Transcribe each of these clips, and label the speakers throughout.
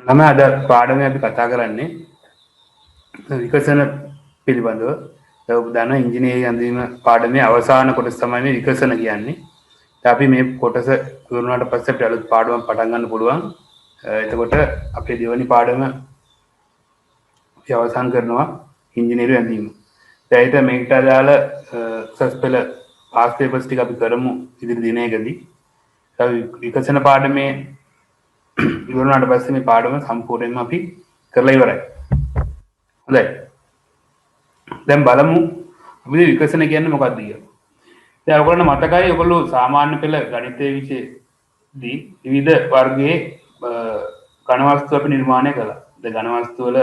Speaker 1: මම අද පාඩමේ අපි කතා කරන්නේ විකසන පිළිබඳව. ඔබ දන්න ඉංජිනේරිං අන්දීම පාඩමේ අවසාන කොටස තමයි මේ විකසන කියන්නේ. අපි මේ කොටස ඉවරනාට පස්සේ අපිට අලුත් පාඩමක් පටන් ගන්න පුළුවන්. එතකොට අපේ දෙවැනි පාඩම අපි අවසන් කරනවා ඉංජිනේරිං අන්දීම. දැන් මේකට අදාළ උසස් පෙළ පාස් පේපර්ස් ටික අපි කරමු ඉදිරි දිනයකදී. විකසන පාඩමේ ඉවරනාට පස්සේ මේ පාඩම සම්පූර්ණයෙන්ම අපි කරලා ඉවරයි. හොඳයි. දැන් බලමු අපි විකසන කියන්නේ මොකක්ද කියලා. දැන් ඔයගොල්ලන්ට මතකයි ඔයගොල්ලෝ සාමාන්‍ය පෙළ ගණිතයේ විෂයේදී විවිධ වර්ගයේ ඝන වස්තු අපි නිර්මාණය කළා. දැන් ඝන වස්තු වල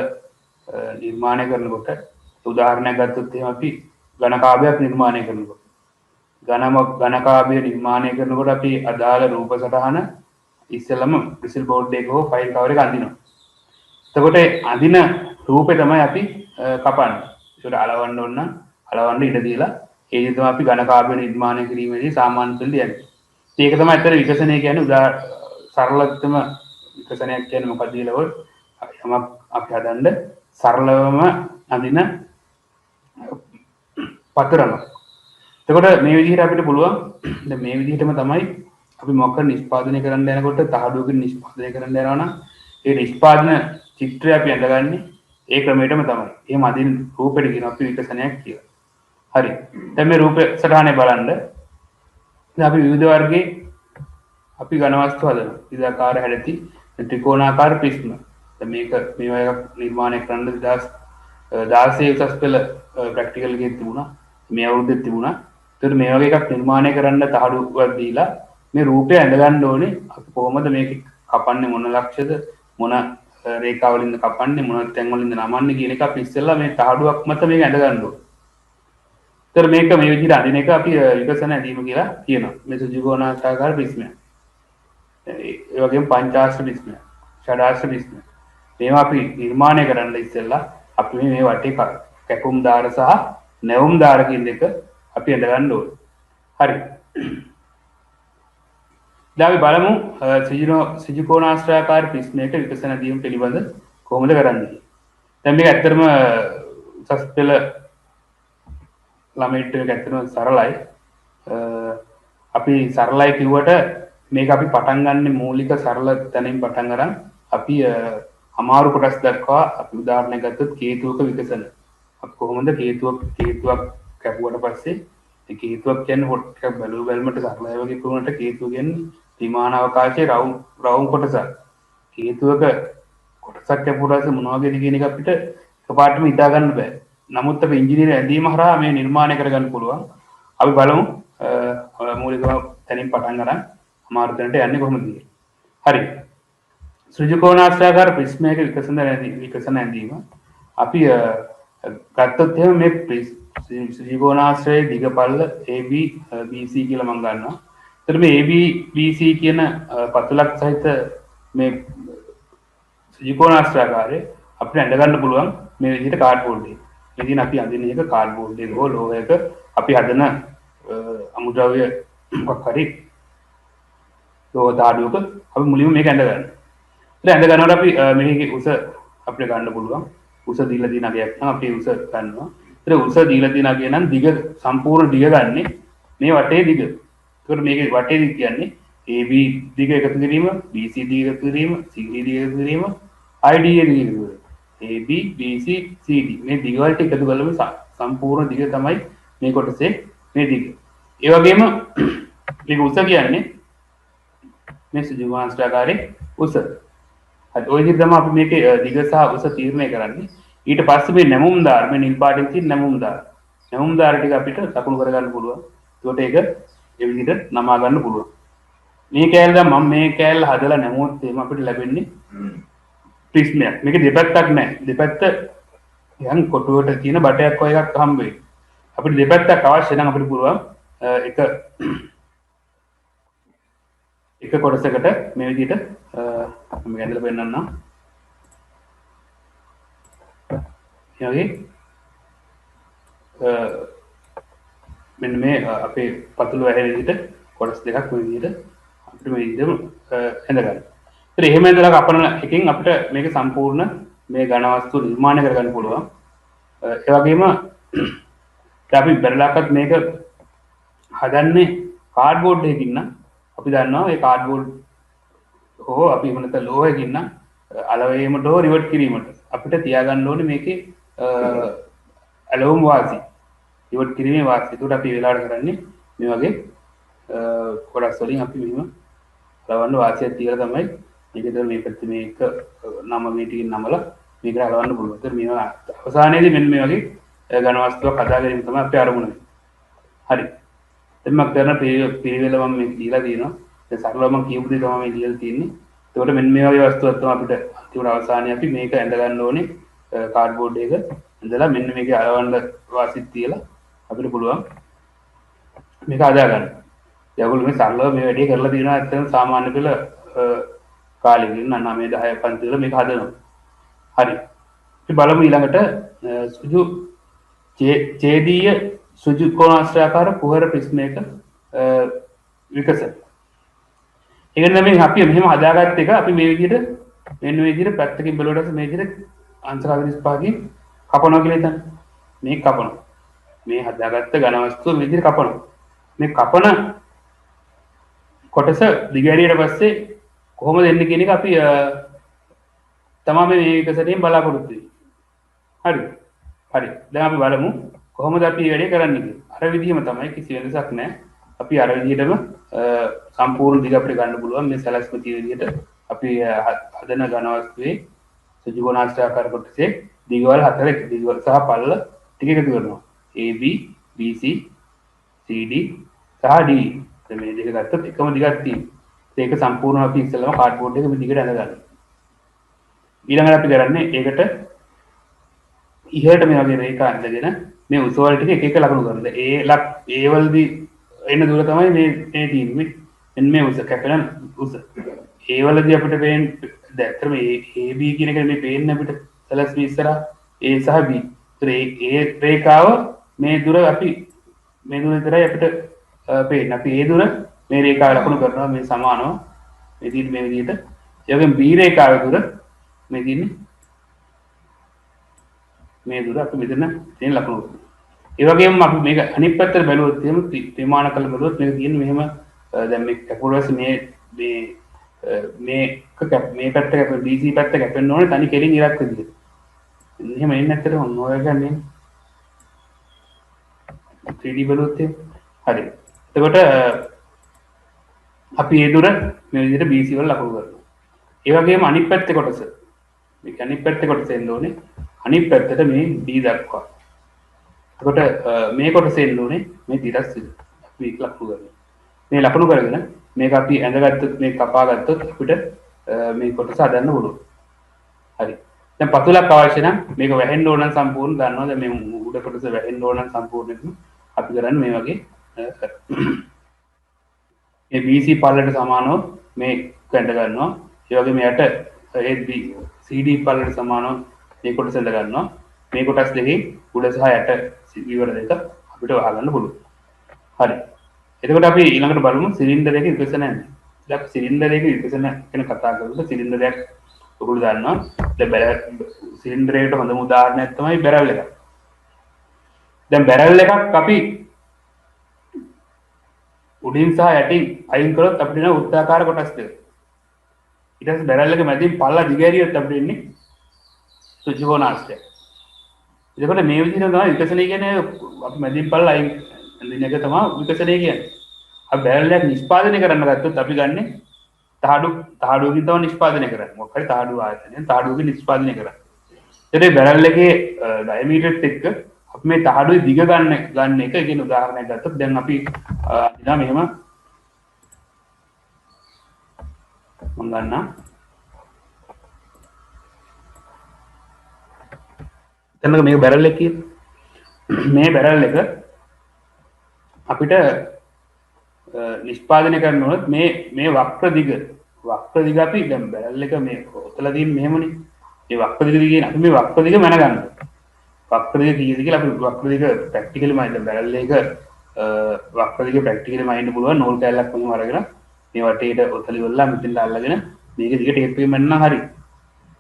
Speaker 1: නිර්මාණය කරනකොට උදාහරණයක් ගත්තොත් එහෙනම් අපි ඝනකාභයක් නිර්මාණය කරනකොට ඝනකාභය නිර්මාණය කරනකොට අපි අදාළ රූප සටහන ඉස්සෙල්ලම විසිල් බෝඩ් එක හෝ ෆයිල් කවර් එක අඳිනවා. එතකොට අඳින රූපේ තමයි අපි කපන්නේ. ඒකට අලවන්න ඕන නම් අලවන්න ඉඩ දීලා ඒ විදිහට තමයි අපි ඝනකාභය නිර්මාණය කිරීමේදී සාමාන්‍ය පෙළ යන්නේ. ඒක තමයි අතර විකසනය කියන්නේ. සරලතම විකසනයක් කියන්නේ මොකක්ද කියලා වොත් යමක් අපි හදන්න සරලවම අඳින පතරම. එතකොට මේ විදිහට අපිට පුළුවන් දැන් මේ විදිහටම තමයි අපි මොකක් නිෂ්පාදනය කරන්න යනකොට තහඩුවකින් නිෂ්පාදනය කරන්න යනවා නම් ඒ නිෂ්පාදන චිත්‍රය අපි අඳගන්නේ ඒ ක්‍රමයටම තමයි. එහෙම අදින් රූපෙට කියන අපි විකසනයක් කියලා. හරි. දැන් මේ රූප සටහනේ බලන්න. දැන් අපි විවිධ වර්ගයේ අපි ඝන වස්තු හදනවා. විවිධාකාර හැඩති ත්‍රිකෝණාකාර ප්‍රිස්ම. දැන් මේක මේවා එකක් නිර්මාණය කරන්න 2016 උසස් පෙළ ප්‍රැක්ටිකල් එකේ තිබුණා. මේ අවුරුද්දේ තිබුණා. ඒතර මේ වගේ එකක් නිර්මාණය කරන්න තහඩුවක් දීලා මේ රූපය ඇඳ ගන්න ඕනේ. අපි කොහොමද මේක කපන්නේ මොන ලක්ෂද මොන රේඛාවලින්ද කපන්නේ මොන තැන් වලින්ද නමන්නේ කියන එක අපි ඉස්සෙල්ලා මේ තහඩුවක් මත මේක ඇඳ ගන්න ඕනේ. ඒතර මේක මේ විදිහට අඳින එක අපි විකසන ඇඳීම කියලා කියනවා. මේ සුජිගෝණාකාර ප්‍රිස්මය. ඒ වගේම පංචාශ්‍ර ප්‍රිස්මය, ෂඩාශ්‍ර ප්‍රිස්මය. මේවා අපි නිර්මාණය කරන්න ඉස්සෙල්ලා අපි මේ වටේ කැපුම් දාර සහ නැවුම් දාර කියන දෙක අපි ඇඳ ගන්න ඕනේ. හරි. දැන් අපි බලමු සුජිගෝණාශ්‍රාකාර ප්‍රිස්මයක විකසන ඇඳීම පිළිබඳ කොහොමද කරන්නේ. දැන් මේක ඇත්තටම උසස් පෙළ ළමයිට මේක ඇත්තටම සරලයි. අපි සරලයි කිව්වට මේක අපි පටන් ගන්න මූලික සරල තැනින් පටන් අරන් අපි අමාරු කොටස් දක්වා අපි උදාහරණයක් ගත්තොත් කේතුවක විකසන. අපි කොහොමද කේතුවක් කැපුවට පස්සේ ඒ කේතුවක් කියන්නේ පොට්ටක් බැලුවල්මට සරලයි වගේ වුණාට කේතුව කියන්නේ ත්‍රිමාන අවකාශයේ රවුම් කොටසක්. කේතුවක කොටසක් කැපුවට පස්සේ මොනවා වගේද කියන එක අපිට එකපාරටම හිතා ගන්න බෑ. නමුත් අපි ඉංජිනේරු ඇඳීම හරහා මේ නිර්මාණය කරගන්න පුළුවන්. අපි බලමු මූලිකව තැනින් පටන් අරන් අමාරු තැනට යන්නේ කොහොමද කියලා. හරි. සෘජුකෝණාශ්‍රාකාර ප්‍රිස්මයක විකසන ඇඳීම අපි ගත්තොත් එහෙම මේ සෘජුකෝණාශ්‍රයේ දිග පළල AB BC කියලා මම ගන්නවා. එතකොට මේ AB BC කියන පතුලක් සහිත මේ සෘජුකෝණාශ්‍රාකාරයේ අපිට ඇඳ ගන්න පුළුවන් මේ විදිහට කාඩ්බෝඩ් එක. මේ දින අපි අඳින එක කාඩ්බෝඩ් එක හෝ ලෝහයක අපි හදන අමුද්‍රව්‍ය මොකක් හරි ලෝහ ධාතුවක අපි මුලින්ම මේක ඇඳ ගන්නවා. ඉතින් ඇඳ ගන්නකොට අපි මේකේ උස අපිට ගන්න පුළුවන්. උස දීලා තියෙන අගයක් නම් අපි උස ගන්නවා. ඉතින් උස දීලා තියෙන අගය නම් දිග සම්පූර්ණ දිග ගන්නෙ මේ වටේ දිග. ඒකට මේකේ වටේ දිග කියන්නේ AB දිග එකතු කිරීම, BC දිග එකතු කිරීම, CD දිග එකතු කිරීම, IDA දිග එකතු කිරීම. AB BC CD මේ දිග වලට එකතු කළම සම්පූර්ණ දිග තමයි මේ කොටසේ මේ දිග. ඒ වගේම මේක උස කියන්නේ මේ සෘජුකෝණාශ්‍රාකාරයේ උස. හරි ඔය විදිහට තමයි අපි මේකේ දිග සහ උස තීරණය කරන්නේ. ඊට පස්සේ මේ නැමුම් දාර මේ නිල් පාටින් තියෙන නැමුම් දාර ටික අපිට ලකුණු කරගන්න පුළුවන්. ඒකට ඒක ඒ විදිහට නමා ගන්න පුළුවන්. මේ කෑල්ල දැන් මම මේ කෑල්ල හදලා නැමුවොත් එහෙම අපිට ලැබෙන්නේ ප්‍රිස්මයක්. මේක දෙපැත්තක් නැහැ. දෙපැත්ත යන් කොටුවට තියෙන බටයක් වගේ එකක් හම්බ වෙයි. අපිට දෙපැත්තක් අවශ්‍ය නම් අපිට පුළුවන් එක කොටසකට මේ විදිහට මම ඇඳලා පෙන්නන්නම්. ඒ වගේ මෙන්න මේ අපේ පතුල වැහෙන විදිහට කොටස් දෙකක් මේ විදිහට අපිට මේ විදිහම ඇඳ ගන්න. ඒත් එහෙම ඉඳලා කපන එකකින් අපිට මේක සම්පූර්ණ මේ ඝන වස්තු නිර්මාණය කරගන්න පුළුවන්. ඒ වගේම අපි බැලලාකත් මේක හදන්නේ කාඩ්බෝඩ් එකකින් නම් අපි දන්නවා ඒ කාඩ්බෝඩ් හෝ අපි මොනත ලෝහයකින් නම් අලවීමට හෝ රිවර්ට් කිරීමට අපිට තියාගන්න ඕනේ මේකේ ඇලවුම් වාසි රිවර්ට් කිරීමේ වාසි. ඒකට අපි වෙලාවට කරන්නේ මේ වගේ කොටස් වලින් අපි මෙහෙම අලවන්න වාසියක් තියලා තමයි මේකද මේ පැත්තේ මේක නම මේ ටිකෙන් නමලා මේකට අලවන්න පුළුවන්. ඒතර මේවා අවසානයේදී මෙන්න මේ වගේ ඝන වස්තුවක් හදා ගැනීම තමයි අපේ අරමුණ. හරි. දැන් මම කරන පිළිවෙල මම මේ දීලා තියෙනවා. ඒ සරලව මම කියපු දේ තමයි මේ දීලා තියෙන්නේ. ඒකට මෙන්න මේ වගේ වස්තුවක් තමයි අපිට අන්තිම අවසානයේ අපි මේක ඇඳ ගන්න ඕනේ කාඩ්බෝඩ් එක ඇඳලා මෙන්න මේකේ අලවන්න වාසිත් තියලා අපිට පුළුවන් මේක හදා ගන්න. ඒගොල්ලෝ මේ සරලව මේ වැඩේ කරලා තියෙනවා. ඇත්තටම සාමාන්‍ය පෙළ කාලෙකින් 9 10 පන්ති වල මේක හදනවා. හරි. අපි බලමු ඊළඟට සුජු ඡේදීය සුජු කෝණාශ්‍රයාකාර කුහර ප්‍රිස්මයක විකසන. ඒකෙන් තමයි අපි මෙහෙම හදාගත්ත එක අපි මේ විදිහට මෙන්න මේ විදිහට පැත්තකින් බලුවට මේ විදිහට අංශ 45කින් කපනවා කියලා හිතන්න. මේ කපනවා. මේ හදාගත්ත ඝන වස්තුව මේ විදිහට කපනවා. මේ කපන කොටස දිගහැරියට පස්සේ කොහොමද එන්නේ කියන එක අපි තමයි මේ විකසනයෙන් බලාපොරොත්තු වෙන්නේ. හරි. හරි. දැන් අපි බලමු කොහොමද අපි මේ වැඩේ කරන්නේ කියලා. අර විදිහම තමයි කිසි වෙනසක් නැහැ. අපි අර විදිහටම සම්පූර්ණ දිග අපිට ගන්න පුළුවන් මේ සැලැස්ම තියෙන විදිහට අපි හදන ඝන වස්තුවේ සුජුගෝණාශ්‍රයාකාර කොටසේ දිගවල් 4 දිගවල් සහ පළල ටික එකතු කරනවා. AB BC CD සහ D. මේ දෙක ගත්තොත් එකම දිගක් තියෙනවා. ඒක සම්පූර්ණ අපි ඉස්සෙල්ලාම කාඩ්බෝඩ් එකේ මේ දිගට ඇඳ ගන්නවා. ඊළඟට අපි කරන්නේ ඒකට ඉහළට මේ වගේ රේඛා ඇඳගෙන මේ උස වල ටික එක එක ලකුණු කරනවා. ඒ වලදී එන දුර තමයි මේ තියෙන්නේ. මෙන්න මේ උස කැපෙන උස. ඒ වලදී අපිට පේන්නේ දැන් අතර මේ AB කියන එක මේ පේන්නේ අපිට සැලැස්ම ඉස්සරහා A සහ B. ඒතර ඒ රේඛාව මේ දුර අපි මේ දුර විතරයි අපිට පේන්නේ. අපි ඒ දුර මේ රේඛාව ලකුණු කරනවා මේ සමානව මේ තියෙන්නේ මේ විදිහට. ඒ වගේම B රේඛාවේ දුර මේ තියෙන්නේ මේ දුර අපි මෙතන තියෙන ලකුණු කරනවා. ඒ වගේම අපි මේක අනිත් පැත්තට බැලුවොත් එහෙම ත්‍රිමාණ කළ බැලුවොත් මේක තියෙන්නේ මෙහෙම දැන් මේ කැපුරස් මේ පැත්ත කැපෙන DC පැත්ත කැපෙන්න ඕනේ තනි කෙලින් ඉරක් විදිහට. එහෙම එන්නේ නැත්නම් ඔන්න ඔය ගන්නේ 3D බැලුවොත් එහෙම. හරි. එතකොට අපි මේ දුර මේ විදිහට BC වල ලකුණු කරනවා. ඒ වගේම අනිත් පැත්තේ කොටස මේක අනිත් පැත්තේ කොටස එන්න ඕනේ. අනිත් පැත්තට මේ D දක්වා. එතකොට මේ කොටස එන්න ඕනේ මේ තිරස් විදිහට. අපි ඒක ලකුණු කරනවා. මේ ලකුණු කරගෙන මේක අපි ඇඳගත්තොත් මේ කපා ගත්තොත් අපිට මේ කොටස හදන්න පුළුවන්. හරි. දැන් පතුලක් අවශ්‍ය නම් මේක වැහෙන්න ඕන නම් සම්පූර්ණ ගන්නවා. දැන් මේ උඩ කොටස වැහෙන්න ඕන නම් සම්පූර්ණයෙන්ම අපි කරන්නේ මේ වගේ මේ BC පල්ලට සමානව මේ කැඳ ගන්නවා. ඒ වගේම යට AB CD පල්ලට සමානව මේ කොටස ඇඳ ගන්නවා. මේ කොටස් දෙකේ උඩ සහ යට විවර දෙක අපිට වහගන්න පුළුවන්. හරි. එතකොට අපි ඊළඟට බලමු සිලින්ඩර් එකේ විකසන යන්නේ. දැන් සිලින්ඩර් එකේ විකසන ගැන කතා කරලා සිලින්ඩරයක් ඔයගොල්ලෝ දන්නවා. දැන් සිලින්ඩර් එකට හොඳම උදාහරණයක් තමයි බැරල් එක. දැන් බැරල් එකක් අපි උඩින් සහ යටින් අයින් කළොත් අපිට එන වෘත්තාකාර කොටස් දෙක. ඊට පස්සේ බැරල් එක මැදින් පල්ලා දිගහැරියොත් අපිට එන්නේ සුජුගෝණාශ්‍රය. එතකොට මේ විදිහට තමයි විකසනය කියන්නේ අපි මැදින් පල්ලා අයින් දින එක තමයි විකසනය කියන්නේ. අපි බැරල් එකක් නිෂ්පාදනය කරන්න ගත්තොත් අපි ගන්නෙ තහඩුවකින් තමයි නිෂ්පාදනය කරන්නේ. මොකක් හරි තහඩුව ආයතනයෙන් තහඩුවකින් නිෂ්පාදනය කරන්නේ. ඒකේ බැරල් එකේ ඩයමීටර් එක්ක අපි මේ තහඩුවේ දිග ගන්න එක කියන උදාහරණයක් ගත්තොත් දැන් අපි අදිනා මෙහෙම මම ගන්නවා එතනක මේක බැරල් එක මේ බැරල් එක අපිට නිෂ්පාදනය කරන්න ඕනොත් මේ වක්‍ර දිග අපි දැන් බැරල් එක මේ ඔතලා තියෙන මෙහෙමනේ මේ වක්‍ර දිග කියන අපි මේ වක්‍ර දිග මැනගන්න වක්‍ර දිග කීයද කියලා අපි වක්‍ර දිග ප්‍රැක්ටිකලි මයින්ඩ් බැරල් එක වක්‍ර දිග ප්‍රැක්ටිකලි මයින්ඩ් පුළුවන් නෝල් කැල්ලක් වගේ අරගෙන මේ වටේට ඔතලි වලලා මෙතෙන්ට අල්ලගෙන මේක දිගට HTML නම් හරි.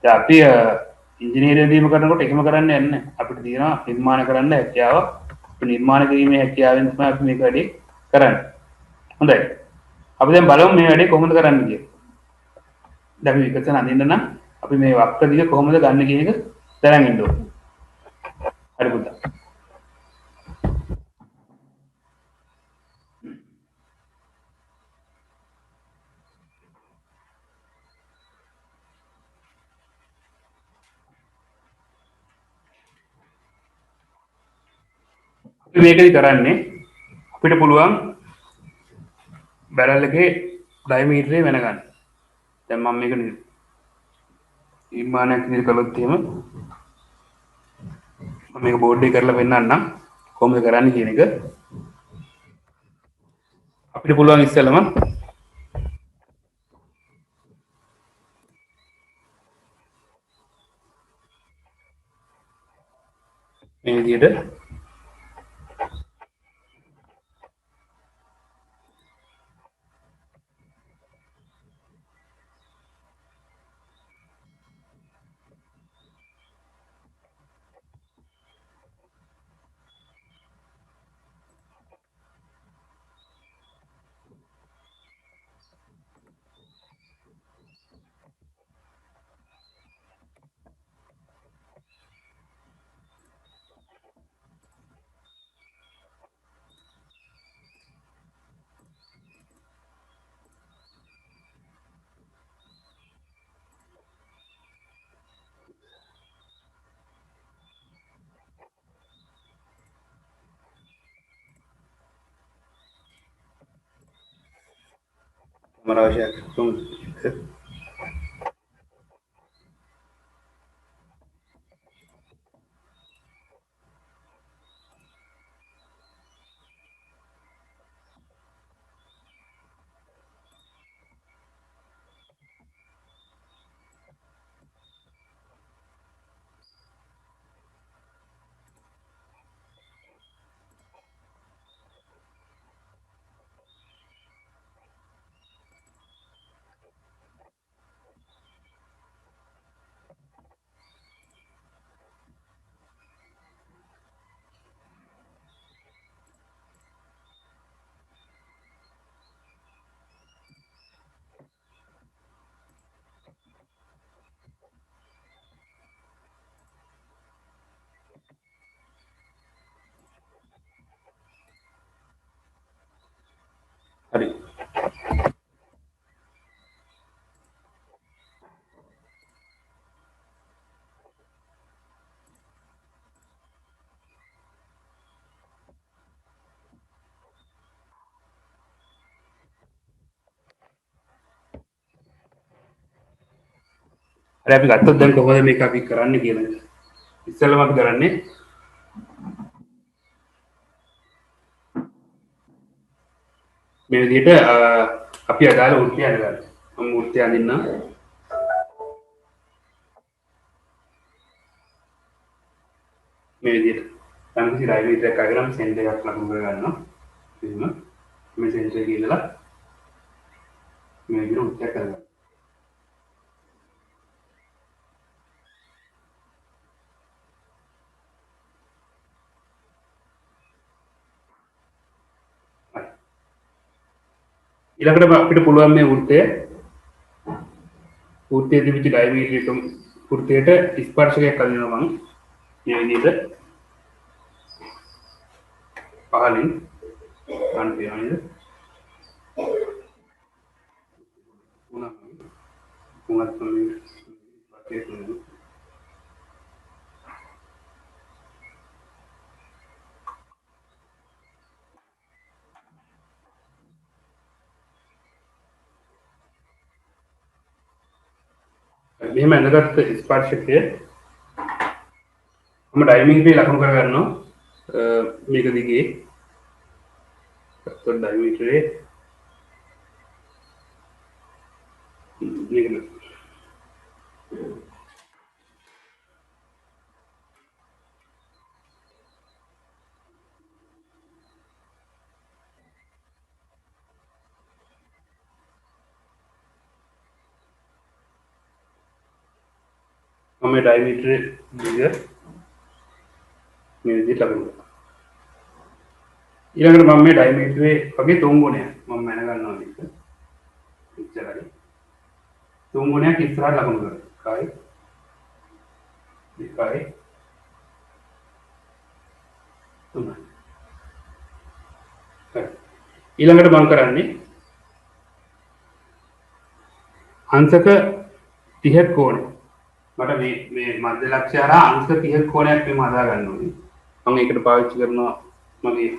Speaker 1: දැන් අපි ඉංජිනේරියන් දීම කරනකොට එහෙම කරන්නේ නැහැ. අපිට තියෙනවා නිර්මාණ කරන්න හැකියාව. අපි නිර්මාණ කිරීමේ හැකියාවෙන් තමයි අපි මේක වැඩි කරන්නේ. හොඳයි. අපි දැන් බලමු මේ වැඩේ කොහොමද කරන්න කියලා. දැන් අපි විකසන අඳින්න නම් අපි මේ වක්‍ර දිග කොහොමද ගන්න කියන එක දැනගෙන ඉන්න ඕනේ. හරි පුතා. අපි මේකදි කරන්නේ අපිට පුළුවන් බැරල් එකේ ඩයමීටරය වෙන ගන්න. දැන් මම මේක නිර්මාණයක් විදිහට කළොත් එහෙම මම මේක බෝඩ් එකේ කරලා පෙන්නන්නම් කොහොමද කරන්නේ කියන එක. අපිට පුළුවන් ඉස්සෙල්ලම මේ විදිහට අවශ්‍යයක් කොහොමද? හරි. හරි අපි ගත්තොත් දැන් කොහොමද මේක අපි කරන්නේ කියන එක. ඉස්සෙල්ලම අපි කරන්නේ මේ විදිහට අපි අදාළ වෘත්තිය අඳගන්න. මම වෘත්තිය අඳින්නම්. මේ විදිහට යම් කිසි ඩයමීටරයක් අරගෙන සෙන්ටර් එකක් ලකුණු කරගන්නවා. එහෙම මේ සෙන්ටර් එකේ ඉඳලා මේ විදිහට වෘත්තියක් කරගන්නවා. ඊළඟට අපිට පුළුවන් මේ වෘත්තයේ තිබිච්ච ඩයමීටර එක වෘත්තයට ස්පර්ශකයක් අදිනවා මම මේ විදිහට පහලින් ගන්න තියනවා නේද? උනත් තමයි මෙහෙම ඇඳගත්ත ස්පර්ශකය මම ඩයමීටරේ ලකුණු කරගන්නවා මේක දිගේ ඩයමීටරේ මේක මම ඩයමීටර් දිග මේ විදිහට ලබනවා. ඊළඟට මම මේ ඩයමීටරේ වගේ තුන් ගුණයක් මම මැන ගන්නවා මේක. ඉච්චරයි. තුන් ගුණයක් ඉස්සරහට ලකුණු කරනවා. 1 2 3. ඊළඟට මම කරන්නේ අංශක 30ක කෝණය. මට මේ මධ්‍ය ලක්ෂ්‍ය හරහා අංශක 30ක කෝණයක් මේ හදා ගන්න ඕනේ. මම ඒකට පාවිච්චි කරනවා මගේ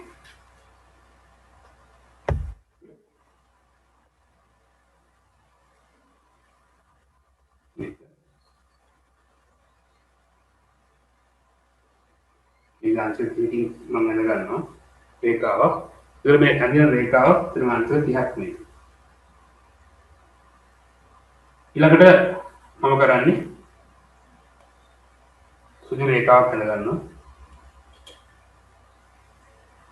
Speaker 1: මේ අංශක 30කින් මම හදා ගන්නවා රේඛාවක්. ඒතර මේ අඳින රේඛාවක් එතන අංශක 30ක් මේ. ඊළඟට මම කරන්නේ සුදු රේඛාවක් හද ගන්නවා.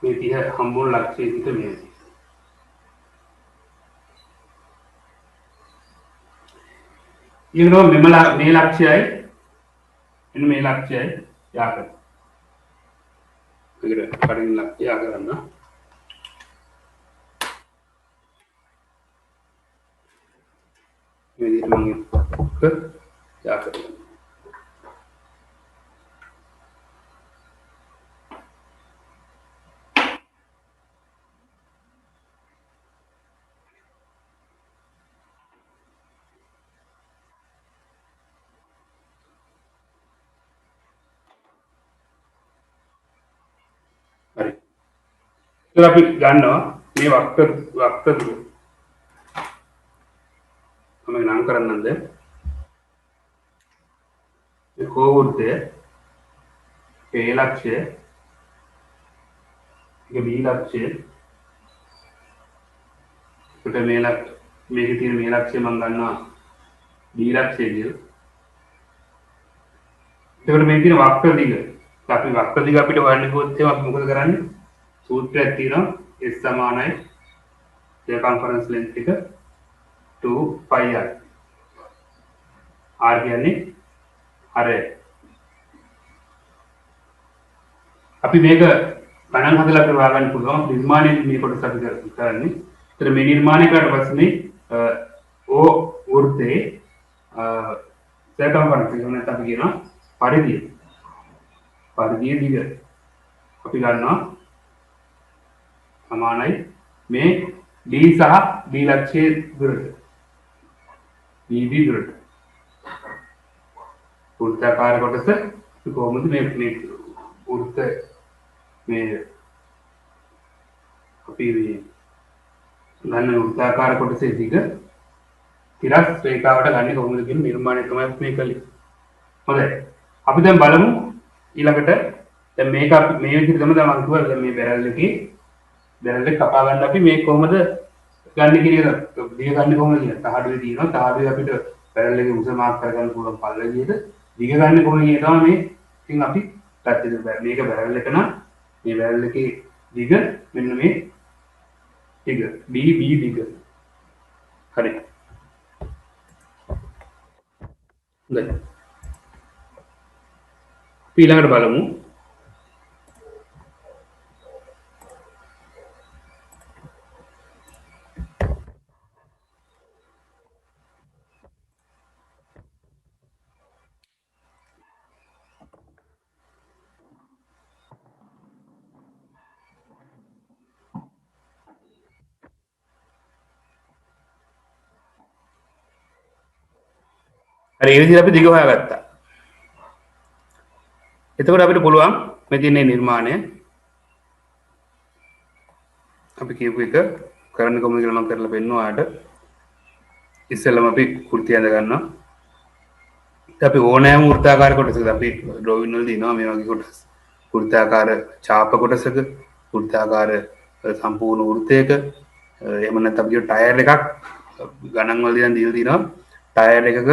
Speaker 1: මේ 30 හම්බුන ලක්ෂ්‍යය පිට මේ. ඊළඟට මේ ලක්ෂ්‍යයයි මෙන්න මේ ලක්ෂ්‍යයයි යා කරනවා. ඒකට කඩින් ලක්ෂ්‍ය යා කරන්න. මේ විදිහට මම යා කරනවා. හරි. ඒක අපි ගන්නවා මේ වක්‍ර දුර. මම නම් කරන්නද මේ කෝවෘත්තය A ලක්ෂ්‍ය එක B ලක්ෂ්‍ය කොට මේකේ තියෙන මේ ලක්ෂ්‍ය මම ගන්නවා B ලක්ෂ්‍ය කියලා. ඒකට මේ තියෙන වක්‍ර දිග අපි වක්‍ර දිග අපිට හොයන්න ගියොත් අපි මොකද කරන්නේ? සූත්‍රයක් තියෙනවා S සමානයි circumference length එක 2 pi r. r කියන්නේ හරය. අපි මේක ගණන් හදලා අපිට හොයාගන්න පුළුවන් නිර්මාණය මේ කොටස අපි කරන්නේ. ඒතර මේ නිර්මාණය කරලා පස්සේ මේ O වෘත්තේ circumference එක නැත්නම් අපි කියනවා පරිධිය දිග අපි ගන්නවා සමානයි මේ D සහ D ලක්ෂ්‍යයේ දුරට DB දුරට වෘත්තාකාර කොටස කොහොමද මේ වෘත්ත මේ අපි ගන්න වෘත්තාකාර කොටසේ දිග තිරස් රේඛාවට ගන්නේ කොහොමද කියන නිර්මාණය තමයි මේ කලේ. හොඳයි. අපි දැන් බලමු ඊළඟට දැන් මේක අපි මේ විදිහට තමයි මම කිව්වා දැන් මේ බැරල් එක කපා ගන්න අපි මේ කොහොමද ගන්න කියලා දිග ගන්න කොහොමද කියලා තහඩුවේ තියෙනවා තහඩුවේ අපිට බැරල් එකේ උස මාක් කරගන්න පුළුවන් පල්ල විදිහට දිග ගන්න කොහොමද කියන තමයි මේ ඉතින් අපි ගත්තේ මේක බැරල් එක නම් මේ බැරල් එකේ දිග මෙන්න මේ දිග B දිග හරි හොඳයි ඊළඟට බලමු හරි ඒ විදිහට අපි දිග හොයාගත්තා. එතකොට අපිට පුළුවන් මේ තියෙන නිර්මාණය අපි කියපු එක කරන්න කොහොමද කියලා මම කරලා පෙන්නනවා ආට. ඉස්සෙල්ලාම අපි කුර්තිය ඇඳ ගන්නවා. අපි ඕනෑම වෘත්තාකාර කොටසක අපි ඩ්‍රොයින් වල දිනනවා මේ වගේ කොටස්. වෘත්තාකාර ඡාප කොටසක වෘත්තාකාර සම්පූර්ණ වෘත්තයක එහෙම නැත්නම් අපි කියව ටයර් එකක් ගණන් වල දීලා දිනවා ටයර් එකක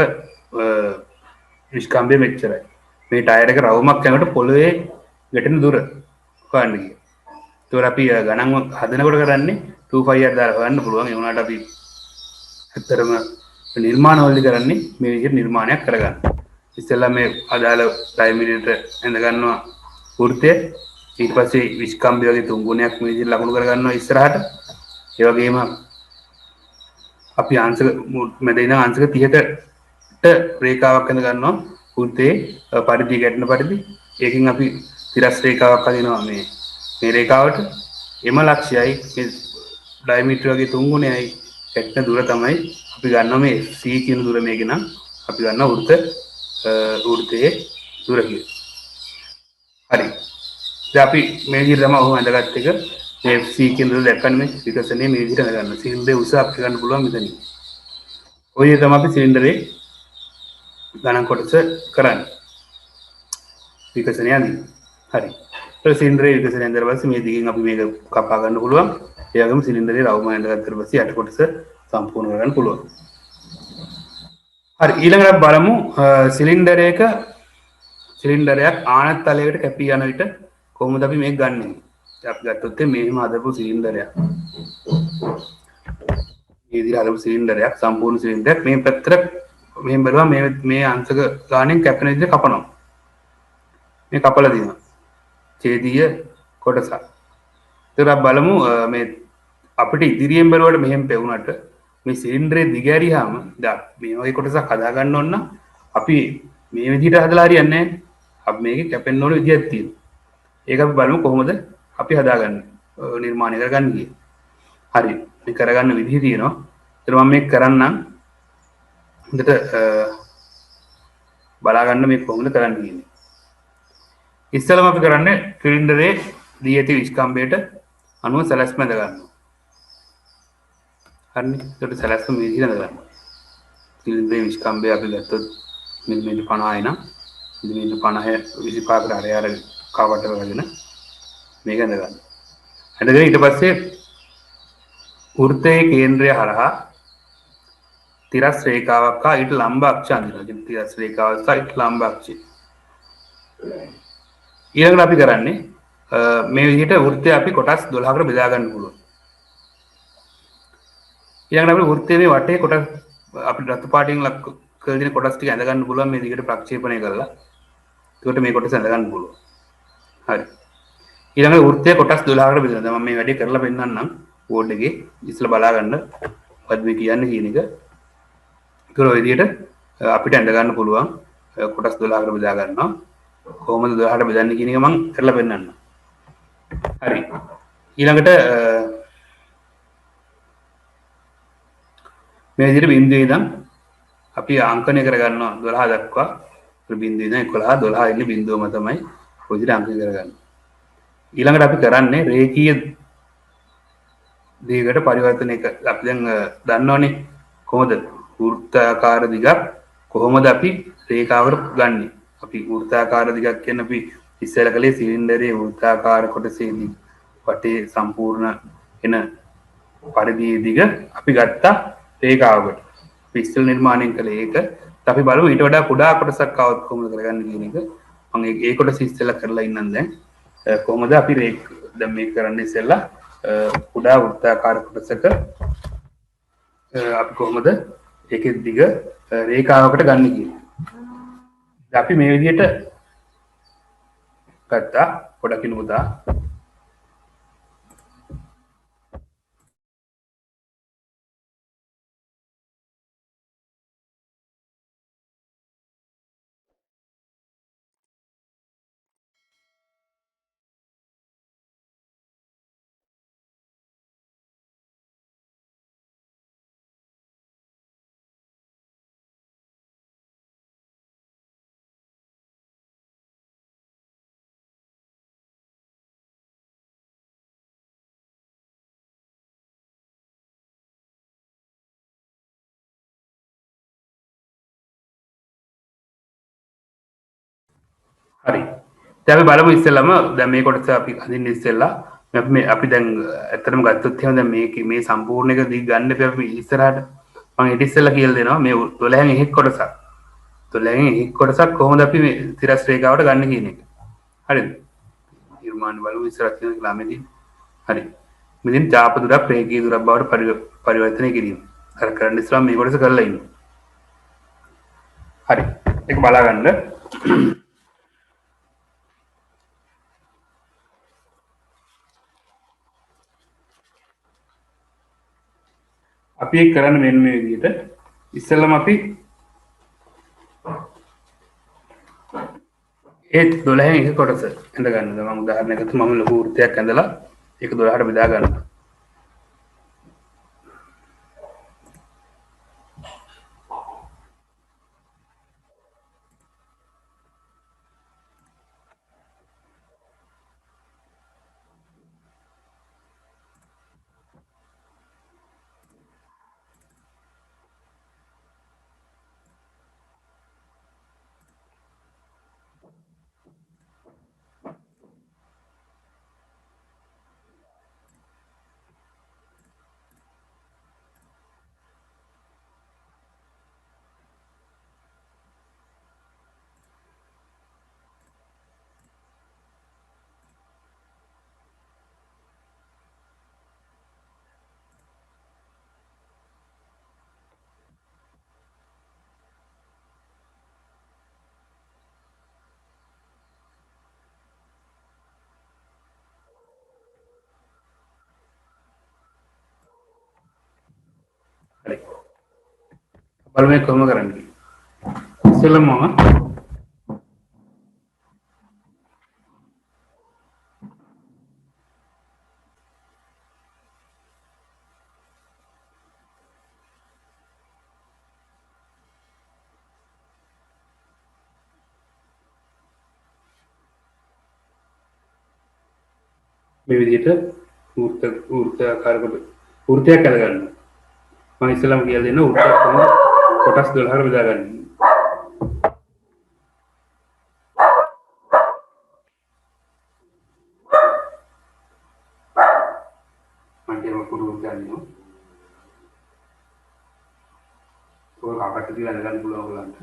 Speaker 1: නිෂ්කම්භය මෙච්චරයි. මේ ටයර් එක රවුමක් යනකොට පොළවේ ගැටෙන දුර හොයන්න කිය. ඒතකොට අපි ගණන් හදනකොට කරන්නේ 2πr දාලා හොයන්න පුළුවන්. ඒ වුණාට අපි ඇත්තටම නිර්මාණ වලදී කරන්නේ මේ විදිහට නිර්මාණයක් කරගන්න. ඉස්සෙල්ලා මේ අදාළ ඩයමීටරයට ඇඳ ගන්නවා වෘත්තය. ඊට පස්සේ විස්කම්බි වගේ තුන් ගුණයක් මේ විදිහට ලකුණු කර ගන්නවා ඉස්සරහට. ඒ වගේම අපි අංශක මැද ඉඳන් අංශක 30කට රේඛාවක් ඇඳ ගන්නවා වෘත්තයේ පරිධිය ගැටෙන පරිදි. ඒකෙන් අපි තිරස් රේඛාවක් අදිනවා මේ රේඛාවට. එම ලක්ෂයයි මේ ඩයමීටර වගේ තුන් ගුණයයි ගැටෙන දුර තමයි අපි ගන්නවා මේ c කියන දුර මේක නම් අපි ගන්නවා වෘත්තයේ දුර කියලා. හරි. දැන් අපි මේ විදිහට තමයි ඔහොම ඇඳගත් එක මේ c කියන දුර දැක්කම මේ විකසනයේ මේ විදිහට ඇඳ ගන්නවා. සිලින්ඩරේ උස අපිට ගන්න පුළුවන් මෙතනින්. ඔය තමයි අපි සිලින්ඩරේ ගණන් කොටස කරන්නේ. විකසනය අඳින්න. හරි. ඒ සිලින්ඩරේ විකසනය ඇඳලා පස්සේ මේ දිගෙන් අපි මේක කපා ගන්න පුළුවන්. ඒ වගේම සිලින්ඩරේ රවුම ඇඳගත්තට පස්සේ යට කොටස සම්පූර්ණ කරගන්න පුළුවන්. හරි. ඊළඟට බලමු සිලින්ඩරයක සිලින්ඩරයක් ආනත් තලයකට කැපී යන විට කොහොමද අපි මේක ගන්නෙ? අපි ගත්තොත් මෙහෙම හදපු සිලින්ඩරයක්. මේ විදිහට හදපු සිලින්ඩරයක් සම්පූර්ණ සිලින්ඩරයක් මේ පැත්තට මෙහෙම බලුවා මේ අංශක ගානෙන් කැපෙන විදිහට කපනවා. මේ කපලා දිනවා. ඡේදීය කොටස. ඒතර බලමු මේ අපිට ඉදිරියෙන් බලුවට මෙහෙම පෙවුනට මේ සිලින්ඩරේ දිග ඇරියාම දැන් මේ වගේ කොටසක් හදා ගන්න ඕන නම් අපි මේ විදිහට හදලා හරියන්නේ නැහැ. අපි මේකේ කැපෙන්න ඕන විදියක් තියෙනවා. ඒක අපි බලමු කොහොමද අපි හදාගන්නේ නිර්මාණය කරගන්නේ කියලා. හරි. මේ කරගන්න විදිහ තියෙනවා. ඒතර මම මේක කරන්නම්. හොඳට බලා ගන්න මේ කොහොමද කරන්න කියන්නේ. ඉස්සෙල්ලාම අපි කරන්නේ සිලින්ඩරේ දී ඇති විස්කම්බයට අනුව සැලැස්ම ඇඳ ගන්නවා. හරිනේ. ඒකට සැලැස්ම මේ විදිහට ඇඳ ගන්නවා. සිලින්ඩරේ විස්කම්බය අපි ගත්තොත් මිලිමීටර 50යි නම් මිලිමීටර 50 25කට හරි අර කවට වගෙන මේක ඇඳ ගන්නවා. ඇඳගෙන ඊට පස්සේ වෘත්තයේ කේන්ද්‍රය හරහා තිරස් රේඛාවක් හා ඊට ලම්බ අක්ෂ අඳිනවා. ඉතින් තිරස් රේඛාවක් හා ඊට ලම්බ අක්ෂය. ඊළඟට අපි කරන්නේ මේ විදිහට වෘත්තය අපි කොටස් 12කට බෙදා ගන්න පුළුවන්. ඊළඟට අපි වෘත්තයේ මේ වටේ කොටස් අපි රතු පාටින් ලක් කරලා දෙන කොටස් ටික ඇඳ ගන්න පුළුවන් මේ දිගට ප්‍රක්ෂේපණය කරලා. ඒකට මේ කොටස ඇඳ ගන්න පුළුවන්. හරි. ඊළඟට වෘත්තය කොටස් 12කට බෙදලා දැන් මම මේ වැඩේ කරලා පෙන්නන්නම් බෝඩ් එකේ ඉස්සලා බලා ගන්න මොකද්ද මේ කියන්නේ කියන එක. ඒක ඔය විදිහට අපිට ඇඳ ගන්න පුළුවන් කොටස් 12කට බෙදා ගන්නවා. කොහොමද 12ට බෙදන්නේ කියන එක මම කරලා පෙන්නන්නම්. හරි. ඊළඟට මේ විදිහට බිඳුවේ ඉඳන් අපි අංකණය කරගන්නවා 12 දක්වා. බිඳුවේ ඉඳන් 11 12 ඉන්නේ බිඳුවම තමයි ඔය විදිහට අංකණය කරගන්නේ. ඊළඟට අපි කරන්නේ රේඛීය දිගට පරිවර්තනය අපි දැන් දන්නවනේ කොහොමද වෘත්තාකාර දිගක් කොහොමද අපි රේඛාවකට ගන්නෙ. අපි වෘත්තාකාර දිගක් කියන්නේ අපි ඉස්සෙල්ලා කලේ සිලින්ඩරයේ වෘත්තාකාර කොටසේදී වටේ සම්පූර්ණ එන පරිධියේ දිග අපි ගත්තා රේඛාවකට. අපි ඉස්සෙල් නිර්මාණය කළේ ඒක. අපි බලමු ඊට වඩා කුඩා කොටසක් આવත් කොහොමද කරගන්නේ කියන එක. මම ඒ කොටස ඉස්සෙල්ලා කරලා ඉන්නම් දැන්. කොහොමද අපි දැන් මේක කරන්න ඉස්සෙල්ලා කුඩා වෘත්තාකාර කොටසක අපි කොහොමද ඒකේ දිග රේඛාවකට ගන්න කියන්නේ. අපි මේ විදිහට ගත්තා පොඩකින් උදා හරි. දැන් අපි බලමු ඉස්සෙල්ලාම දැන් මේ කොටස අපි අදින්න ඉස්සෙල්ලා අපි දැන් ඇත්තටම ගත්තොත් එහෙනම් දැන් මේ සම්පූර්ණ එක දිග ගන්න අපි ඉස්සරහට මම ඊට ඉස්සෙල්ලා කියලා දෙනවා මේ 12න් එකක් කොටසක් 12න් එකක් කොටසක් කොහොමද අපි මේ තිරස් රේඛාවට ගන්න කියන එක. හරිද? නිර්මාණ බලමු ඉස්සරහ තියෙන ළමෙදී. හරි. මෙදින් ඡාප දුරක් රේඛීය දුරක් බවට පරිවර්තනය කිරීම. අර කරන්න ඉස්සෙල්ලා මේ කොටස කරලා ඉන්න. හරි. එක බලා ගන්න. අපි ඒක කරන්න මෙන්න මේ විදිහට. ඉස්සෙල්ලම අපි ඒ 12න් එක කොටස ඇඳ ගන්නද. මම උදාහරණයකට මම ලොකු වෘත්තයක් ඇඳලා ඒක 12ට බෙදා ගන්නවා. හරි. බලමු මේ කොහොම කරන්නේ. ඉස්සෙල්ලම මම මේ විදිහට වෘත්තාකාර වෘත්තයක් අද ගන්නවා. මම ඉස්සෙල්ලාම කියලා දෙන්න වෘත්තයක් තමයි කොටස් 12කට බෙදා ගන්න. මන්ටේම පුරුදු ගන්නවා. ඒක අපිට දිලා ගන්න පුළුවන් ඔයගලන්ට.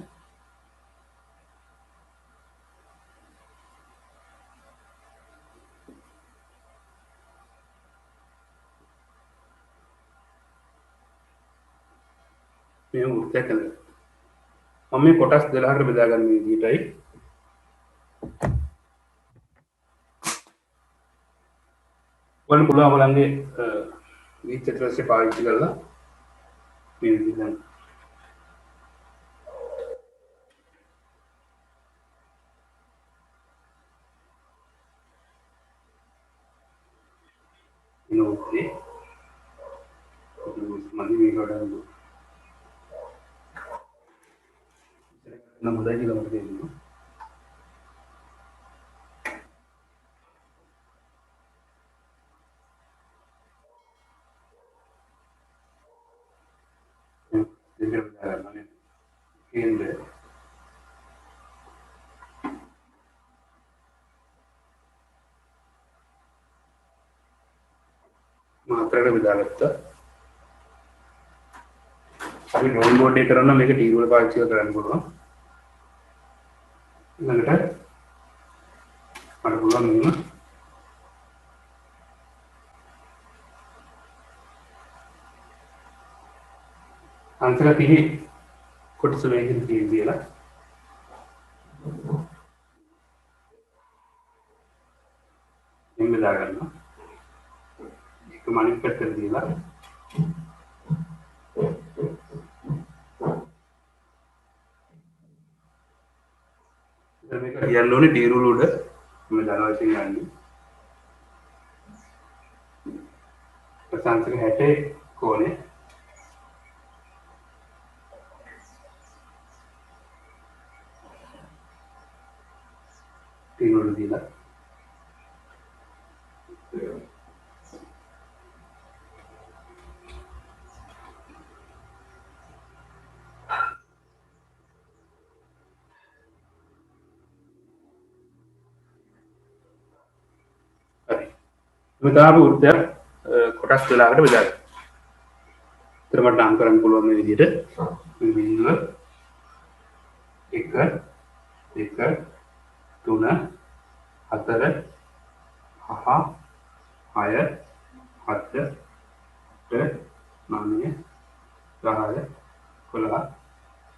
Speaker 1: මේ වෘත්තයක් අද. මම මේ කොටස් 12කට බෙදා ගන්න විදිහටයි ඔන්න පුළුවන් ඔයගලන්ගේ විචිත්‍රස්සේ පාවිච්චි කරලා මේ විදිහට ඉනෝටි මම මේකට නම් හොඳයි කියලා මට තේරෙනවා. දෙකට බෙදා ගන්න කේන්ද්‍රය මාත්‍රකට බෙදාගත්තා. අපි ඩ්‍රෝන් බෝඩ් එක කරනවා මේක ටී වල පාවිච්චි කරන්න පුළුවන්. ඊළඟට මට පුළුවන් මෙන්න අන්තර 30 කොටස මේකෙන් කියලා මෙන්න බෙදා ගන්නවා. ඒක මනින් පැත්තට දීලා මේක කියන්න ඕනේ ටී රූල් උඩ මම දනවා වශයෙන් ගන්න. ප්‍රසංශක 60 කෝණේ ටී රූල් දීලා මේ තමයි වෘත්තය කොටස් 12කට බෙදා ගන්න. ඒතර මට නම් කරන්න පුළුවන් මේ විදිහට 0 1 2 3 4 5 6 7 8 9 10 11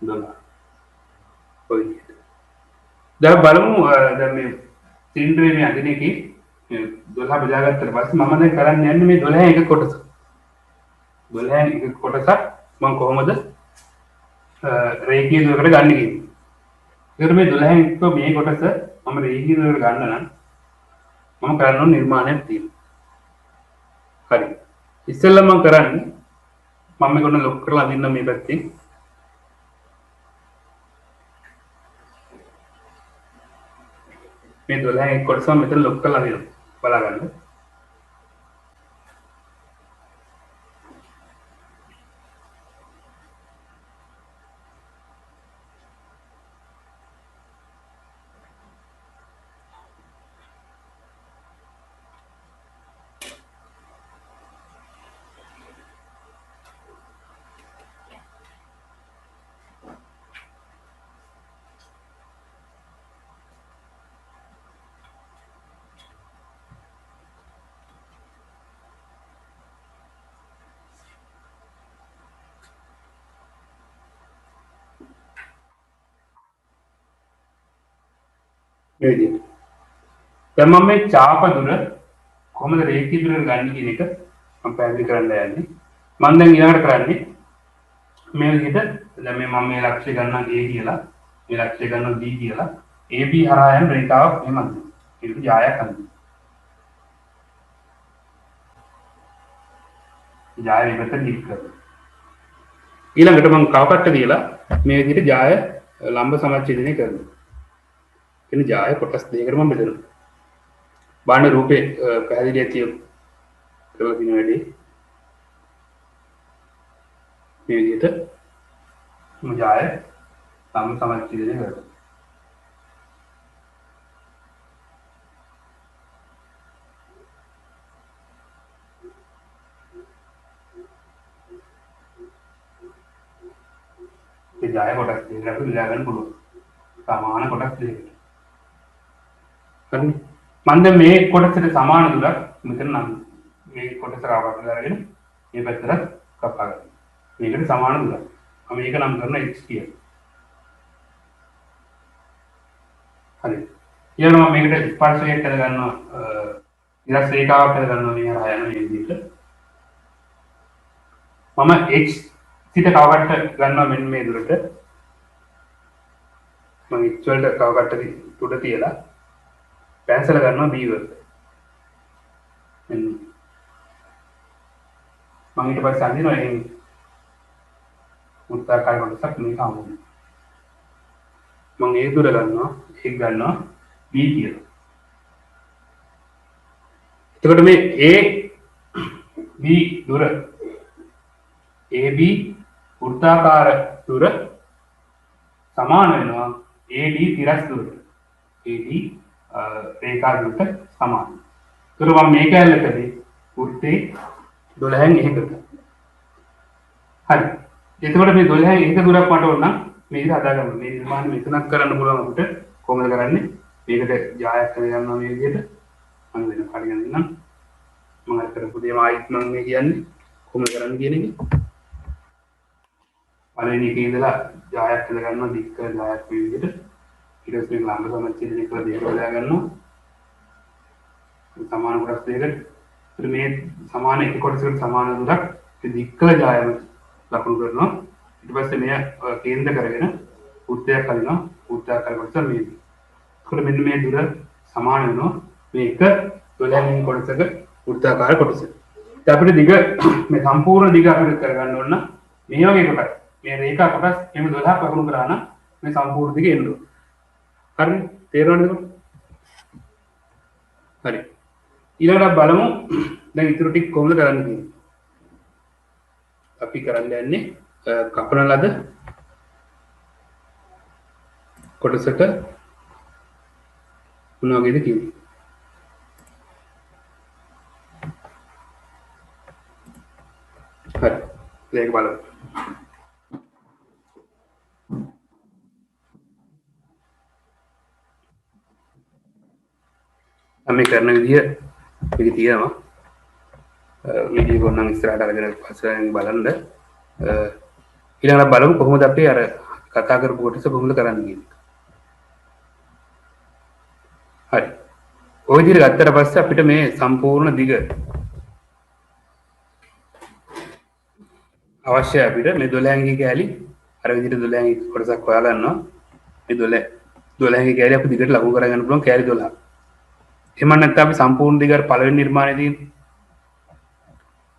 Speaker 1: 12 ඔය විදිහට. දැන් බලමු දැන් මේ සිලින්ඩරේ මේ අදින එකේ 12 බෙදාගත්තට පස්සේ මම දැන් කරන්න යන්නේ මේ 12 එක කොටස. 12 එක කොටසක් මම කොහොමද රේඛීය දුරකට ගන්න කියන්නේ. ඒකට මේ 12 එක්ක මේ කොටස මම රේඛීය දුරකට ගන්න නම් මම කරන්න ඕන නිර්මාණයක් තියෙනවා. හරි. ඉස්සෙල්ලා මම කරන්නේ මම මේක ඔන්න ලොක් කරලා අදින්න මේ පැත්තේ. මේ 12 එක්ක කොටස මම මෙතන ලොක් කරලා අදිනවා. බලා ගන්න. මේ විදිහට. දැන් මම මේ ඡාප දුර කොහොමද රේඛීය දුරට ගන්න කියන එක මම පැහැදිලි කරන්න යන්නේ. මම දැන් ඊළඟට කරන්නේ මේ විදිහට දැන් මම මේ ලක්ෂ්‍ය ගන්නවා A කියලා, මේ ලක්ෂ්‍ය ගන්නවා B කියලා. AB හරහා යන රේඛාවක් මෙහෙම අදිනවා. ඒක ජායක් අදිනවා. ජාය විපත දික් කරනවා. ඊළඟට මම කවකට්ට දීලා මේ විදිහට ජාය ලම්බ සමච්ඡේදනය කරනවා. එන ජාය කොටස් දෙකකට මම බෙදනවා. බාණ්ඩ රූපේ පැහැදිලි ඇති කරලා දින වැඩි මේ විදිහට මම ජාය ලම්බ සමච්ඡේදනය කරනවා. ඒ ජාය කොටස් දෙකකට බෙදා ගන්න පුළුවන්. සමාන කොටස් දෙකකට. හරිනේ. මම දැන් මේ කොටසට සමාන දුරක් මෙතන නම් මේ කොටස රාවකට අරගෙන මේ පැත්තට කපා ගන්න. මේකට සමාන දුරක්. මම මේක නම් කරන x කියලා. හරි. ඊළඟ මම මේකට ස්පර්ශයක් හද ගන්නවා. ඉරස් රේඛාවක් හද ගන්නවා මේ හරහා යන මේ විදිහට. මම x සිට කවකට ගන්නවා මෙන්න මේ දුරට. මම x වලට කවකට උඩ තියලා පැන්සල ගන්නවා B වලට. මම ඊට පස්සේ අඳිනවා එහෙන් උත්තරකාර කොටසක් මේක අමුයි. මම ඒ දුර ගන්නවා ඒක ගන්නවා B කියලා. එතකොට මේ A B දුර AB වෘත්තාකාර දුර සමාන වෙනවා AD තිරස් දුරට. AD රේඛා දුරට සමානයි. ඒතර මම මේක ඇල්ලකදී වෘත්තේ 12න් එකකට. හරි. එතකොට මේ 12න් එක දුරක් මට ඕන නම් මේක හදාගන්න. මේ නිර්මාණ මෙතනක් කරන්න පුළුවන් අපිට කොහොමද කරන්නේ? මේකට ජායක් කරගන්නවා මේ විදිහට. මම වෙන කාඩියක් දෙන්නම්. මම අර කරපු දේ ආයිත් මම මේ කියන්නේ කොහොමද කරන්න කියන එක. පළවෙනි එකේ ඉඳලා ජායක් කරගන්නවා දික්ක ජායක් මේ විදිහට. ඊට පස්සේ ලම්බ සමච්ඡේදනය කරලා දෙක බෙදා ගන්නවා. සමාන කොටස් දෙකකට. ඒත් මේ සමාන එක කොටසකට සමාන දුරක් දික්කල ජායම ලකුණු කරනවා. ඊට පස්සේ මෙය කේන්ද්‍ර කරගෙන වෘත්තයක් හදනවා. වෘත්තාකාර කොටස මේ. ඒකට මෙන්න මේ දුර සමාන වෙනවා. මේක 12 වෙනි කොටසක වෘත්තාකාර කොටස. ඉතින් අපිට දිග මේ සම්පූර්ණ දිග අපිට කරගන්න ඕන නම් මේ වගේ කොටස් මේ රේඛා කොටස් එහෙම 12ක් ලකුණු කරා නම් මේ සම්පූර්ණ දිග එන්න ඕන. හරිනේ? තේරෙනවද? හරි. ඊළඟට බලමු දැන් ඉතුරු ටික කොහොමද කරන්න කියන්නේ. අපි කරන්න යන්නේ කපන ලද කොටසට මොන වගේද කියන්නේ. හරි. ඒක බලමු. අපි කරන විදිය මේක තියෙනවා. වීඩියෝ එක නම් ඉස්සරහට අරගෙන පස්සෙන් බලන්න. ඊළඟට බලමු කොහොමද අපි අර කතා කරපු කොටස කොහොමද කරන්නේ කියන්නේ. ඔය විදිහට ගත්තට පස්සේ අපිට මේ සම්පූර්ණ දිග අවශ්‍යයි අපිට මේ 12 ඇඟි කෑලි අර විදිහට 12 ඇඟි කොටසක් හොයා ගන්නවා. මේ 12 ඇඟි කෑලි අපි දිගට ලඝු කරගන්න පුළුවන් කෑලි 12. එහෙම නැත්නම් අපි සම්පූර්ණ දිගට පළවෙනි නිර්මාණයේදී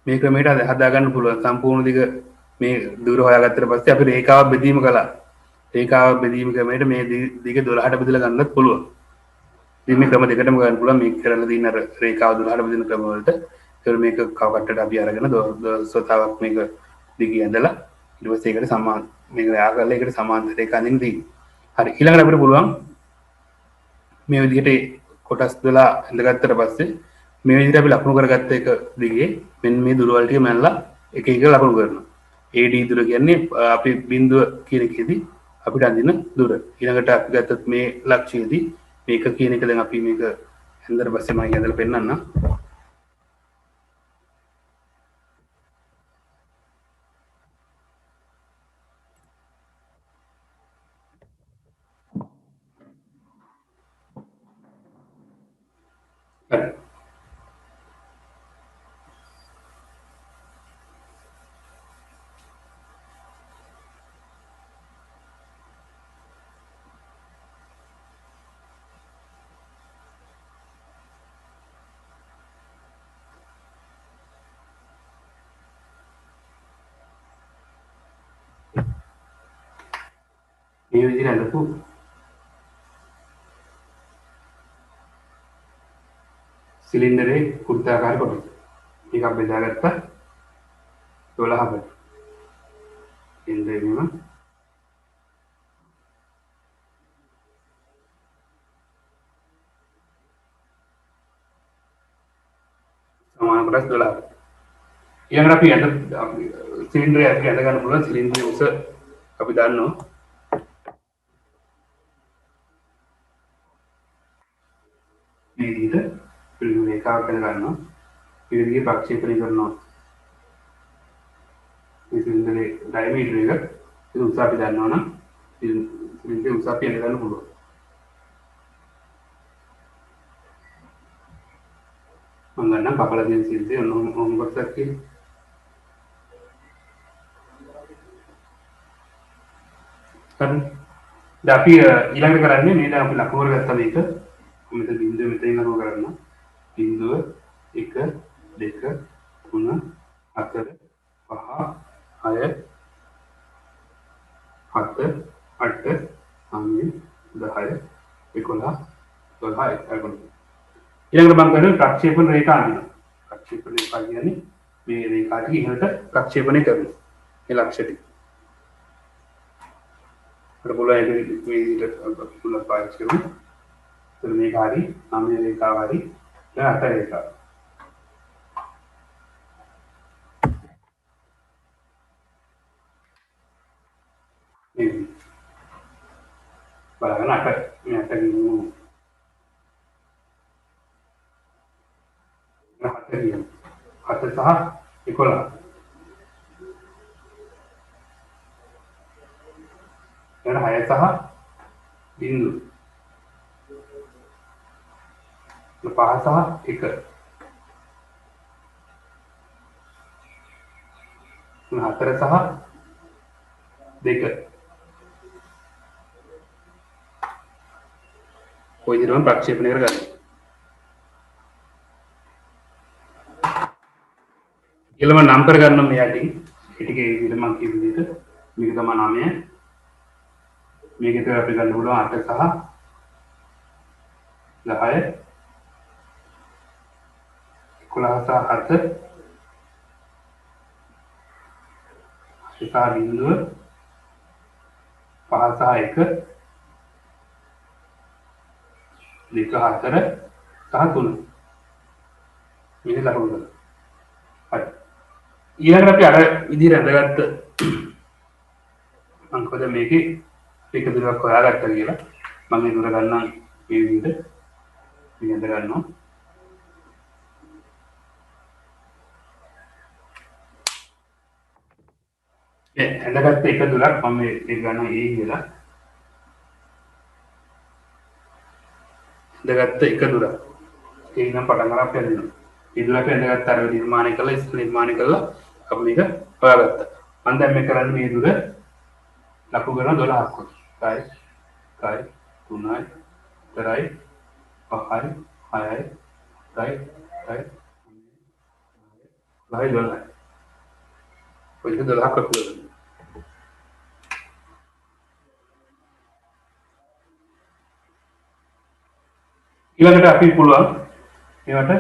Speaker 1: මේ ක්‍රමයට හදා ගන්න පුළුවන්. සම්පූර්ණ දිග මේ දුර හොයාගත්තට පස්සේ අපි රේඛාව බෙදීම කළා. රේඛාව බෙදීම ක්‍රමයට මේ දිග 12ට බෙදලා ගන්නත් පුළුවන්. ඉතින් මේ ක්‍රම දෙකටම ගන්න පුළුවන්. මේක කරලා තියෙන අර රේඛාව 12ට බෙදෙන ක්‍රම වලට. ඒතර මේක කවකටට අපි අරගෙන දොස්වතාවක් මේක දිගිය ඇඳලා ඊට පස්සේ ඒකට සමාන මේක යා කරලා ඒකට සමාන්තර රේඛා අඳින්න තියෙන්නේ. හරි ඊළඟට අපිට පුළුවන් මේ විදිහට කොටස් 12 ඇඳගත්තට පස්සේ මේ විදිහට අපි ලකුණු කරගත්ත එක දිගේ මෙන්න මේ දුර වල ටික මැනලා එක එක ලකුණු කරනවා. AD දුර කියන්නේ අපි බිඳුව කියන එකේදී අපිට අඳින දුර. ඊළඟට අපි ගත්තත් මේ ලක්ෂයේදී මේක කියන එක දැන් අපි මේක ඇඳලා පස්සේ මම ඇඳලා පෙන්නන්නම්. හරි. මේ විදිහට අඳපු සිලින්ඩරේ වෘත්තාකාර කොටස. මේක අපි බෙදාගත්තා 12කට. සිලින්ඩරේම සමාන කොටස් 12කට. ඊළඟට අපි සිලින්ඩරේ අපි අඳ ගන්න පුළුවන් සිලින්ඩරේ උස අපි දන්නවා. මේ විදිහට පිළිගු රේඛාවක් අඳ ගන්නවා. මේ විදිහේ ප්‍රක්ෂේපණය කරනවා. මේ සිලින්ඩරේ ඩයමීටර් එක ඒක උස අපි දන්නවනම් සිලින්ඩරේ උස අපි අඳ ගන්න පුළුවන්. මම ගන්නම් කපලා තියෙන සිලින්ඩරේ ඔන්න කොටසක් කියලා. හරි. දැන් අපි ඊළඟට කරන්නේ මේ දැන් අපි ලකුණු කරගත්තා මේක. මෙතන බිඳුව මෙතනින් අරව කරන්න. බිඳුව 1 2 3 4 5 6 7 8 9 10 11 12 ඊළඟට මම කරන්නේ ප්‍රක්ෂේපණ රේඛා අඳිනවා. ප්‍රක්ෂේපණ රේඛා කියන්නේ මේ රේඛා ටික ඉහළට ප්‍රක්ෂේපණය කරනවා. මේ ලක්ෂ්‍ය ටික. අපිට පුළුවන් ඒක මේ විදිහට පුළුවන් පාවිච්චි කරමු. එතන මේක හරි, සමය රේඛාව හරි, දැන් අට රේඛාව. මේ බලන්න අට මේ අට ගිනු. හත ගිනු. හත සහ 11. දැන් 6 සහ බිංදු. 5 සහ 1. 4 සහ 2. කොයි විදිහටම ප්‍රක්ෂේපණය කරගන්න. ඊළඟ නම් කරගන්න මේ යටින් ඒ ටිකේ විදිහට මම කියපු විදිහට මේක තමයි නාමය. මේක විතර අපි ගන්න පුළුවන් 8 සහ 10 11 සහ 7 සහ බිඳුව 5 සහ 1 2 4 සහ 3 මේ ලකුණු ගන්න. හරි. ඊළඟට අපි අර විදිහට ඇඳගත්ත මම කොහොමද මේකේ එක දුරක් හොයාගත්තා කියලා මම මේ දුර ගන්නම් මේ විදිහට මේ ඇඳ ගන්නවා. ඇඳගත්ත එක දුරක් මම මේ ගන්නවා A කියලා. ඇඳගත්ත එක දුරක් ඒක නම් පටන් ගන්න අපි හදනවා. ඉදුලට එන්නගත්ත අර නිර්මාණය කළා ඉස්ස නිර්මාණය කළා අපි මේක හොයාගත්තා. මම දැන් මේ කරන්නේ මේ දුර ලකුණු කරන 12ක් වගේ. 1යි 3යි 4යි 5යි 6යි 7යි 8යි 9යි 12යි. ඔය 12ක් ලකුණු කරනවා. ඊළඟට අපි පුළුවන් ඒවට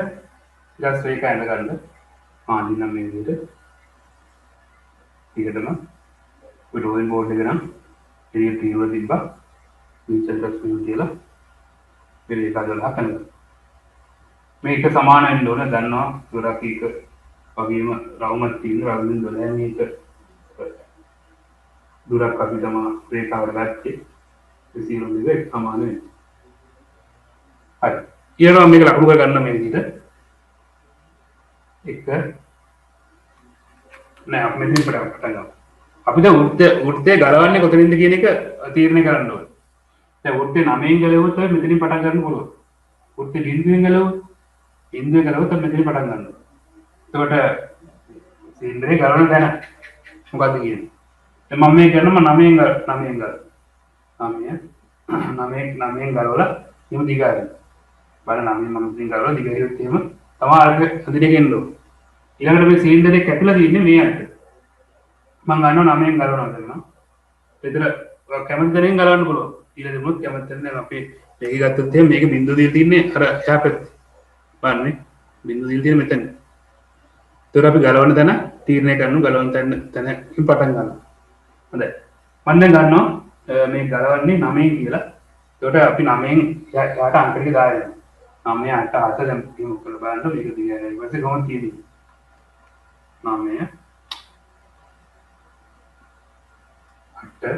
Speaker 1: ටිකක් ශ්‍රේක ඇඳ ගන්න. ආදිනම් මේ විදිහට ටිකටම ඩ්‍රොයින් බෝඩ් එක නම් එළිය තියලා තිබ්බා. මීටර් දක්වන කියලා පෙරේක 12 කරනවා. මේක සමාන වෙන්න ඕන දන්නවා දොරක් එක වගේම රවුමක් තියෙන රවුමින් 12 මේක දුරක් අපි තමයි රේඛාවට ගත්තේ. ඒ සියලු දෙක සමාන වෙනවා. හරි. ඊළඟ මේක ලකුණු කර ගන්න මේ විදිහට. එක නෑ අපි මෙතනින් පටන් ගමු. අපි දැන් වෘත්තය ගලවන්නේ කොතනින්ද කියන එක තීරණය කරන්න ඕනේ. දැන් වෘත්තය 9න් ගලවුවොත් මෙතනින් පටන් ගන්න පුළුවන්. වෘත්තය බිඳුවෙන් ගලවුවොත් මෙතනින් පටන් ගන්න ඕනේ. එතකොට සිලින්ඩරේ ගලවන තැන මොකද්ද කියන්නේ? දැන් මම මේ කරනවා 9න් ගලවලා එහෙම දිගාරින්න. බලන්න 9න් මම ඉතින් ගලවලා දිගාරියොත් එහෙම තමයි අර අදිනේ ගෙන්නෝ. ඊළඟට මේ සිලින්ඩරේ කැපිලා තියෙන්නේ මේ අතට. මම ගන්නවා 9න් ගලවනවා කරනවා. විතර කැමති දෙනෙන් ගලවන්න පුළුවන්. ඊළඟ දෙමුත් කැමති දෙනෙන් අපි මේක ගත්තොත් එහෙම මේක බිඳුව දීලා තින්නේ අර එහා පැත්තේ. බලන්න බිඳුව දීලා තියෙන මෙතන. ඒතර අපි ගලවන තැන තීරණය කරනවා ගලවන තැනකින් පටන් ගන්නවා. හොඳයි. මම දැන් ගන්නවා මේ ගලවන්නේ 9න් කියලා. ඒකට අපි 9න් යාට අංක ටික දාලා 9 8 7 දැන් කියමු කියලා බලන්න මේක දිගට ඊට පස්සේ කොහොමද කියන්නේ 9 8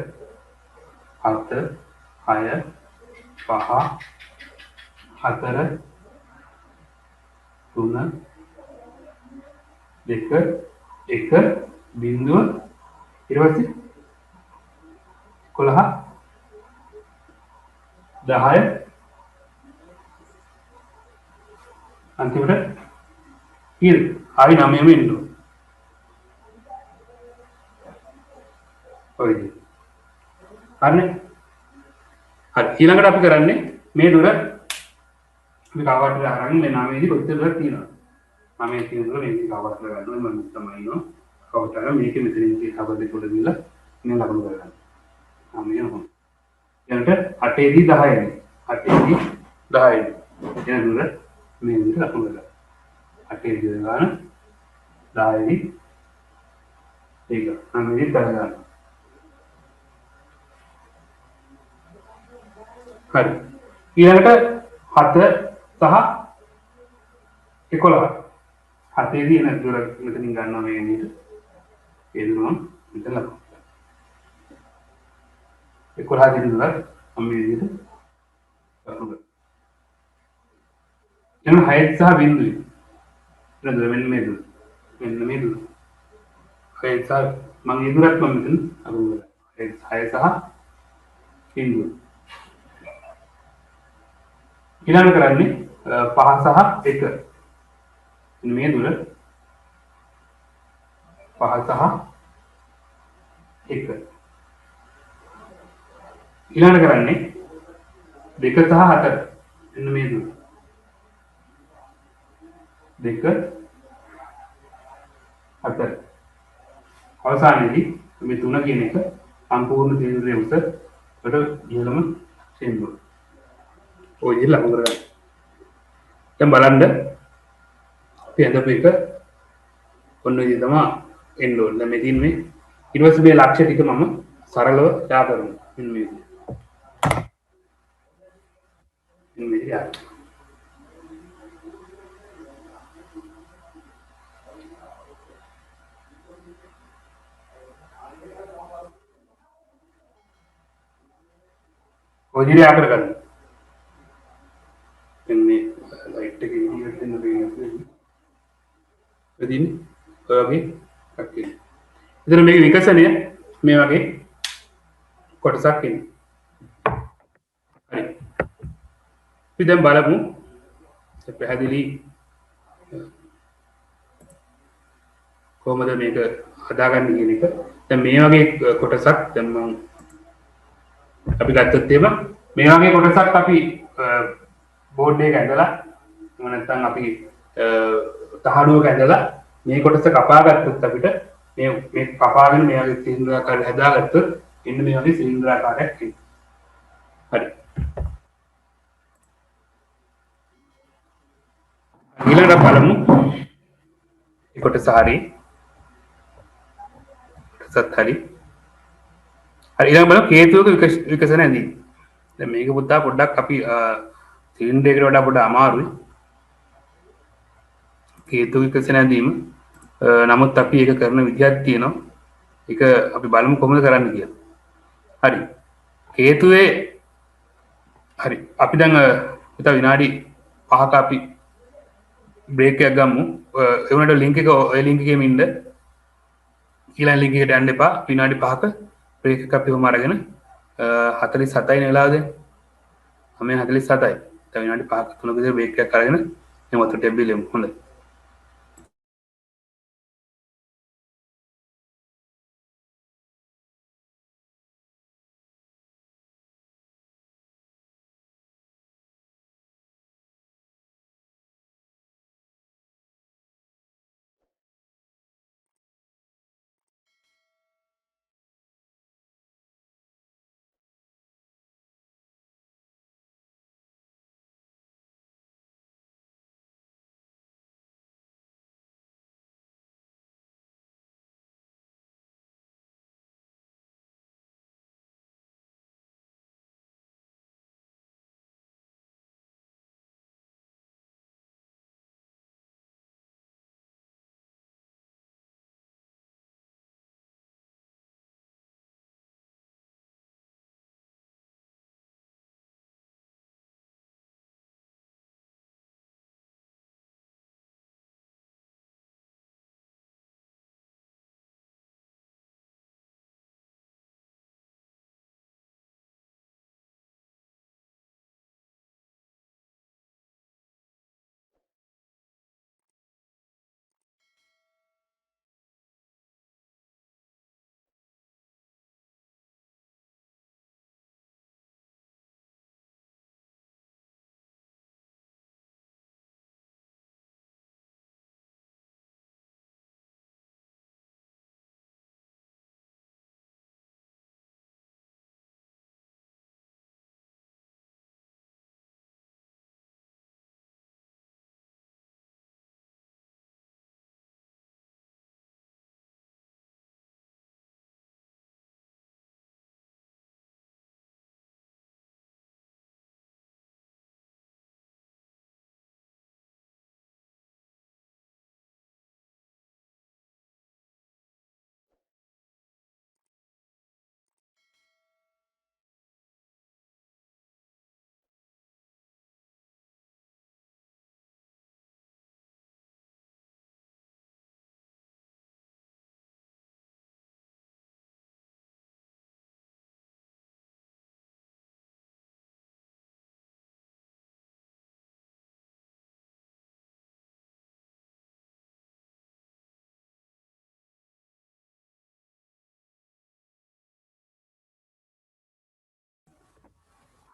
Speaker 1: 7 6 5 4 3 2 1 බිඳුව ඊට පස්සේ 11 10 අන්තිමට කීයද ආයි 9ම ඉන්න ඕන. ඔය විදිහට. හරිනේ. හරි ඊළඟට අපි කරන්නේ මේ දුර අපි කවකට අරන් මේ 9 දී කොච්චර දුරක් තියෙනවද? 9 තියෙන දුර මේක කවකට ගන්නවා මම තමයි ඉන්නවා. කවකට අරන් මේක මෙතනින් තියෙන කවර දෙක උඩ දීලා මේ ලකුණු කරගන්න. 9 හොඳ. ඊළඟට 8 දී 10 නේ. 8 දී 10 නේ. එන දුර මේ විදිහට ලකුණු කරගන්න. 8 දී ගන්න 10 දී ඒක 9 දී 10 ගන්න. හරි. ඊළඟට 7 සහ 11. 7 දී එන දුර මෙතනින් ගන්නවා මේ විදිහට. ඒ දුර මෙතන ලකුණු. 11 දී දුර මම මේ විදිහට ලකුණු කරනවා. එන 6 සහ බිඳුවයි. එන දුර මෙන්න මේ දුර. මෙන්න මේ දුර. 6 සහ මම මේ දුරත් මම මෙතන අරුම කරනවා. 6 සහ බිඳුව. ඊළඟ කරන්නේ 5 සහ 1. මේ දුර 5 සහ 1. ඊළඟ කරන්නේ 2 සහ 4. එන්න මේ දුර 2 4. අවසානයේදී මේ 3 කියන එක සම්පූර්ණ තීරණයේ උස වලට ඉහළම සෙන්දුව. ඔය ඉල්ල හොඳට දැන් බලන්න අපි හදපු එක ඔන්න ඉතින් තමයි එන්න ඕනේ. දැන් මෙතින් මේ ඊට පස්සේ මේ ලක්ෂ්‍ය ටික මම සරලව යා කරමු. මෙන්න මේ විදිහට. මෙන්න මේ විදිහට. ඔය විදිහට යා කරගන්න. එන්නේ ලයිට් එක ඉදිරියට දෙන්න බෑ. එදින් ඔය වගේ එකක් එන්නේ. ඉතින් මේක විකසනය මේ වගේ කොටසක් එන්නේ. හරි. අපි දැන් බලමු පැහැදිලි කොහොමද මේක හදාගන්නේ කියන එක. දැන් මේ වගේ කොටසක් දැන් මම අපි ගත්තොත් එහෙම මේ වගේ කොටසක් අපි බෝඩ් එක ඇඳලා එහෙම නැත්නම් අපි තහඩුවක ඇඳලා මේ කොටස කපා ගත්තොත් අපිට මේ කපාගෙන මේ වගේ සිලින්ඩරාකාරය හදාගත්තොත් ඉන්න මේ වගේ සිලින්ඩරාකාරයක් එනවා. හරි. ඊළඟට බලමු මේ කොටස හරි. කොටසත් හරි. හරි ඊළඟ බලමු හේතුක විකසන ඇඳීම. දැන් මේක පුතා පොඩ්ඩක් අපි සිලින්ඩරයකට වඩා පොඩ්ඩක් අමාරුයි. හේතු විකසන ඇඳීම. නමුත් අපි ඒක කරන විදිහක් තියෙනවා. ඒක අපි බලමු කොහොමද කරන්න කියලා. හරි. හේතුවේ හරි. අපි දැන් පුතා විනාඩි 5ක අපි බ්‍රේක් එකක් ගමු. ඒ වුණාට ලින්ක් එක ඔය ලින්ක් එකේම ඉන්න. ඊළඟ ලින්ක් එකට යන්න එපා. විනාඩි 5ක බ්‍රේක් එකක් අපි ඔහම අරගෙන 47යි නේ වෙලාව දැන්. 9:47යි. දැන් විනාඩි 5ක 3ක විතර බ්‍රේක් එකක් අරගෙන මේ වතුර ටැබ් බිලෙමු. හොඳයි.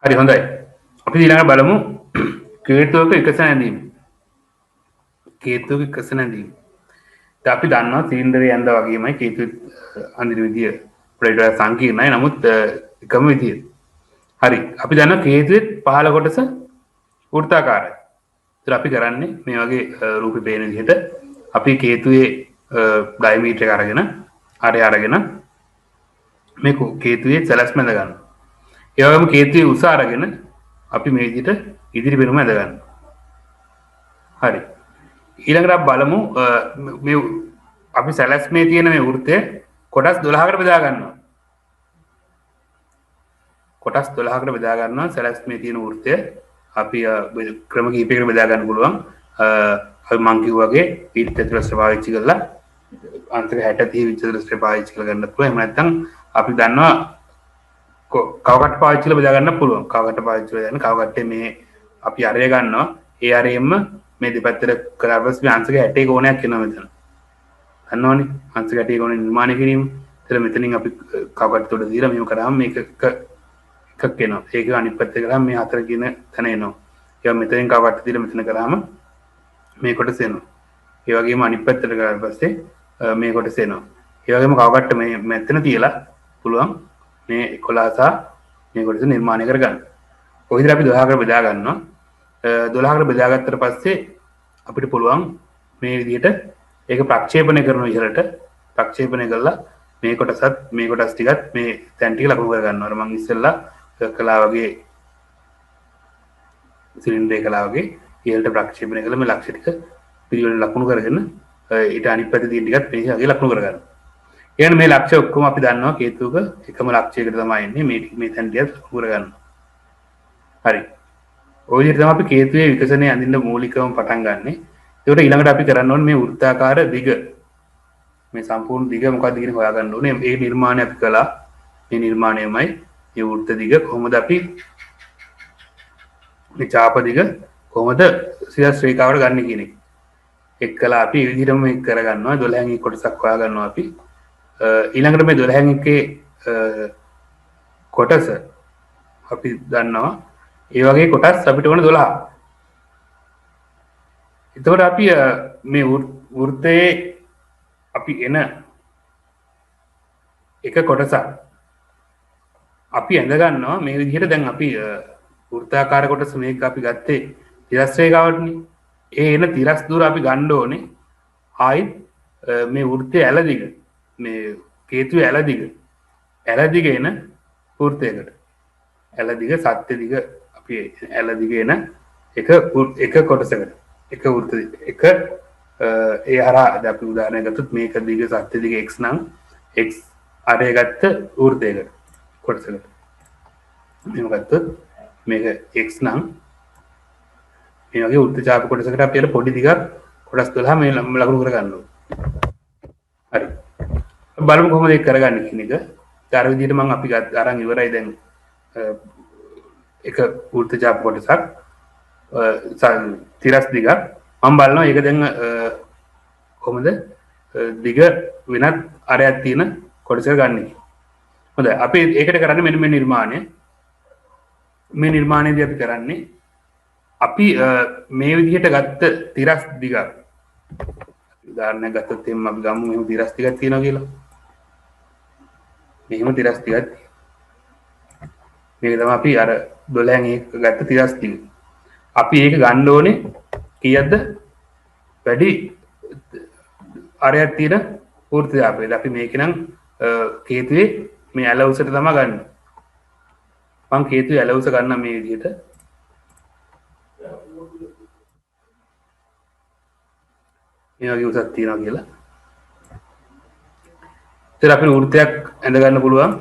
Speaker 1: හරි හොඳයි. අපි ඊළඟට බලමු හේතුක විකසන ඇඳීම. හේතුක විකසන ඇඳීම. දැන් අපි දන්නවා සිලින්ඩරේ ඇඳ වගේමයි හේතු අඳින විදිය පොඩ්ඩක් සංකීර්ණයි. නමුත් එකම විදිය. හරි. අපි දන්නවා හේතුවේ පහළ කොටස වෘත්තාකාරයි. ඒත් අපි කරන්නේ මේ වගේ රූපේ පේන විදිහට අපි හේතුවේ ඩයමීටර් එක අරගෙන අරගෙන මේ හේතුවේ සැලැස්ම ඇඳ ගන්නවා. ඒ වගේම හේතුවේ උස අරගෙන අපි මේ විදිහට ඉදිරි පෙනුම ඇඳ ගන්නවා. හරි. ඊළඟට අපි බලමු මේ අපි සැලැස්මේ තියෙන මේ වෘත්තය කොටස් 12කට බෙදා ගන්නවා. කොටස් 12කට බෙදා ගන්නවා සැලැස්මේ තියෙන වෘත්තය අපි ක්‍රම කිහිපයකට බෙදා ගන්න පුළුවන්. අපි මං කිව්වාගේ පිට චතුරස්‍ර පාවිච්චි කරලා අන්තක 60 30 චතුරස්‍ර පාවිච්චි කරලා ගන්න පුළුවන්. එහෙම නැත්නම් අපි දන්නවා කවකට පාවිච්චි කරලා බෙදා ගන්න පුළුවන්. කවකට පාවිච්චි කරලා ගන්න කවකටේ මේ අපි අරය ගන්නවා. ඒ අරෙම මේ දෙපැත්තට කරලා පස්සේ අංශක 60 කෝණයක් එනවා මෙතන. දන්නවනේ අංශක 60 කෝණ නිර්මාණය කිරීම. එතන මෙතනින් අපි කවකට උඩ දීලා මෙහෙම කරාම මේක එකක් එනවා. ඒක අනිත් පැත්තට කරාම මේ 4 කියන තැන එනවා. ඒක මෙතනින් කවකට දීලා මෙතන කරාම මේ කොටස එනවා. ඒ වගේම අනිත් පැත්තට කරලා පස්සේ මේ කොටස එනවා. ඒ වගේම කවකට මේ මෙතන තියලා පුළුවන් මේ 11 සහ මේ කොටස නිර්මාණය කරගන්න. ඔය විදිහට අපි 12කට බෙදා ගන්නවා. 12කට බෙදාගත්තට පස්සේ අපිට පුළුවන් මේ විදිහට ඒක ප්‍රක්ෂේපණය කරන විදිහට ප්‍රක්ෂේපණය කරලා මේ කොටසත් මේ කොටස් ටිකත් මේ තැන් ටික ලකුණු කර ගන්නවා. මම ඉස්සෙල්ලා කළා වගේ සිලින්ඩරේ කළා වගේ ඉහළට ප්‍රක්ෂේපණය කළා මේ ලක්ෂ ටික පිළිවෙල ලකුණු කරගෙන ඊට අනිත් පැත්තේ තියෙන ටිකත් මේ වගේ ලකුණු කර ගන්නවා. එහෙනම් මේ ලක්ෂ්‍ය ඔක්කොම අපි දන්නවා කේතුක එකම ලක්ෂයකට තමයි එන්නේ මේ තැන් ටිකත් ලකුණු කර ගන්නවා. හරි. ඔය විදිහට තමයි අපි කේතුවේ විකසනයේ අඳින්න මූලිකවම පටන් ගන්නෙ. ඒකට ඊළඟට අපි කරන්න ඕනේ මේ වෘත්තාකාර දිග. මේ සම්පූර්ණ දිග මොකක්ද කියන හොයාගන්න ඕනේ. මේ නිර්මාණය අපි කළා. මේ නිර්මාණයමයි මේ වෘත්ත දිග කොහොමද අපි මේ චාප දිග කොහොමද සියස් රේඛාවට ගන්න කියන එක. එක්කලා අපි මේ විදිහටම මේක කරගන්නවා. 12න් එක කොටසක් හොයාගන්නවා අපි. ඊළඟට මේ 12න් එකේ කොටස අපි දන්නවා ඒ වගේ කොටස් අපිට ඕන 12. එතකොට අපි මේ වෘත්තයේ අපි එන එක කොටසක් අපි ඇඳ ගන්නවා මේ විදිහට. දැන් අපි වෘත්තාකාර කොටස මේක අපි ගත්තේ තිරස් රේඛාවටනේ. ඒ එන තිරස් දුර අපි ගන්න ඕනේ ආයිත් මේ වෘත්තයේ ඇල දිග මේ කේතුවේ ඇල දිග එන වෘත්තයකට ඇල දිග සත්‍ය දිග අපි ඇල දිග එන එක කොටසකට එක වෘත්ත එක ඒ හරහා අපි උදාහරණයක් ගත්තොත් මේක දිග සත්‍ය දිග x නම් x අරය ගත්ත වෘත්තයකට කොටසකට මෙහෙම ගත්තොත් මේක x නම් මේ වගේ වෘත්ත ඡාප කොටසකට අපි අර පොඩි දිගක් කොටස් 12 මේ ලකුණු කර ගන්නවා. හරි. බලමු කොහොමද ඒක කරගන්නේ කියන එක. අර විදිහට මම අපි අරන් ඉවරයි දැන් එක වෘත්ත ඡාප කොටසක් තිරස් දිගක් මම බලනවා ඒක දැන් කොහොමද දිග වෙනත් අරයක් තියෙන කොටසක ගන්න. හොඳයි අපි ඒකට කරන්නේ මෙන්න මේ නිර්මාණයේදී අපි කරන්නේ අපි මේ විදිහට ගත්ත තිරස් දිග උදාහරණයක් ගත්තොත් එම් අපි ගමු මෙහෙම තිරස් දිගක් තියෙනවා කියලා. මෙහෙම තිරස් දිගක් මේක තමයි අපි අර 12න් එක ගත්ත තිරස් දිග. අපි ඒක ගන්න ඕනේ කීයක්ද? වැඩි අරයක් තියෙන වෘත්ත ඡාපයද. අපි මේක නම් කේතුවේ මේ ඇල උසට තමයි ගන්න. මම කේතුවේ ඇල උස ගන්න මේ විදිහට. මේ වගේ උසක් තියෙනවා කියලා. ඉතින් අපිට වෘත්තයක් ඇඳ ගන්න පුළුවන්.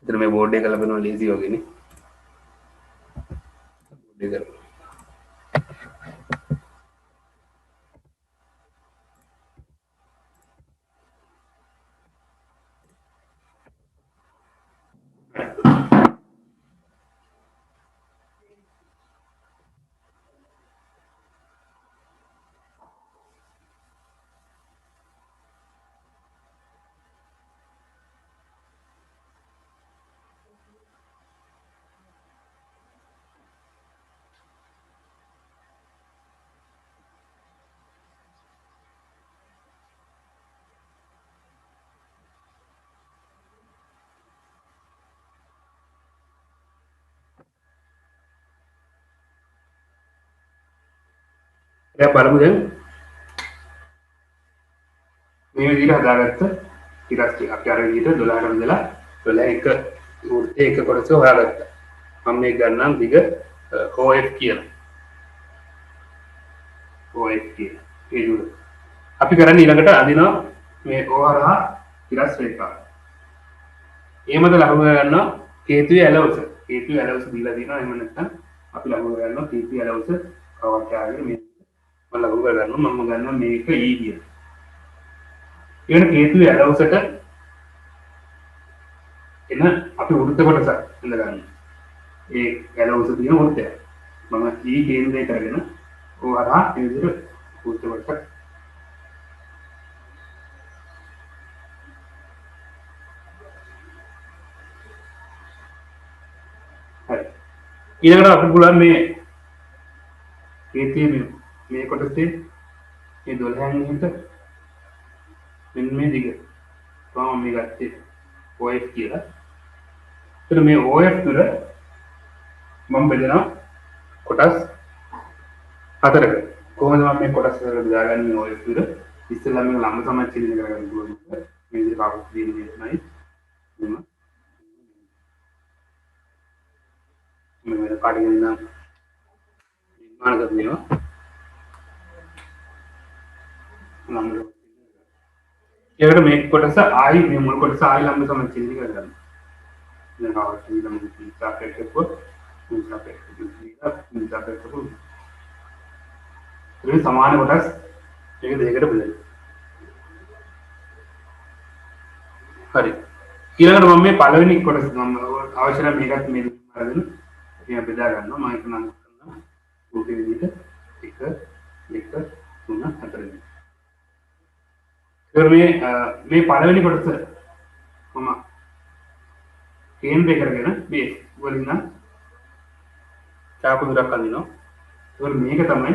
Speaker 1: ඉතින් මේ බෝඩ් එක ලැබෙනවා ලේසි වගේනේ. බෝඩ් එක දැන් බලමු දැන් මේ විදිහට හදාගත්ත තිරස් ටික අපි අර විදිහට 12ට බෙදලා 12 එක වෘත්තයේ එක කොටසක හොයාගත්තා. මම මේක ගන්නම් දිග OF කියලා. OF කියලා. ඒ දුර. අපි කරන්නේ ඊළඟට අදිනවා මේ O හරහා තිරස් රේඛාව. එහෙමද ලකුණු ගන්නවා කේතුවේ ඇල උස. K2 allowance දීලා තියෙනවා. එහෙම නැත්නම් අපි ලඝු කරගන්නවා K2 allowance කවට ආගෙන මේ මම ලඝු කරගන්නවා. මම ගන්නවා මේක E කියලා. ඊගෙන K2 allowance එකට එන අපි වෘත්ත කොටස ඉඳ ගන්න. ඒ allowance තියෙන වෘත්තය. මම E කේන්ද්‍රය කරගෙන ඕහරා ඒ විදිහට වෘත්ත කොටස ඊළඟට අපිට පුළුවන් මේ මේ කොටසේ මේ 12න් හිට මෙන්න මේ දිග තමයි මේ ගත්තේ OF කියලා. ඒතර මේ OF තුර මම බෙදනවා කොටස් හතරකට. කොහොමද මම මේ කොටස් හතරකට බෙදාගන්නේ OF තුර? ඉස්සෙල්ලා මේ ලම්බ සමච්ඡේදනය කරගන්න ඕනේ. මේ විදිහට කාපු දෙන්නේ තමයි. मैं काट के ना निर्माण कर दिया ये अगर मैं कोटा सा आई मैं मूल कोटा सा आई लंबे समय चेंज कर रहा हूँ मैं कहा कि लंबे तीसरा पैकेट को दूसरा पैकेट तीसरा पैकेट को तो ये समान कोटा ये देखकर बदल हरी ये अगर मम्मी पालवी नहीं कोटा सा आवश्यक मेगा मेरे मारे यहाँ बेदा करना मैं इतना करना ओके विदित एक तुना हतर फिर मैं पालवनी पड़ता मम्मा केंद्र करके ना बेस बोली ना क्या कुछ रखा दिनो फिर मैं क्या तमने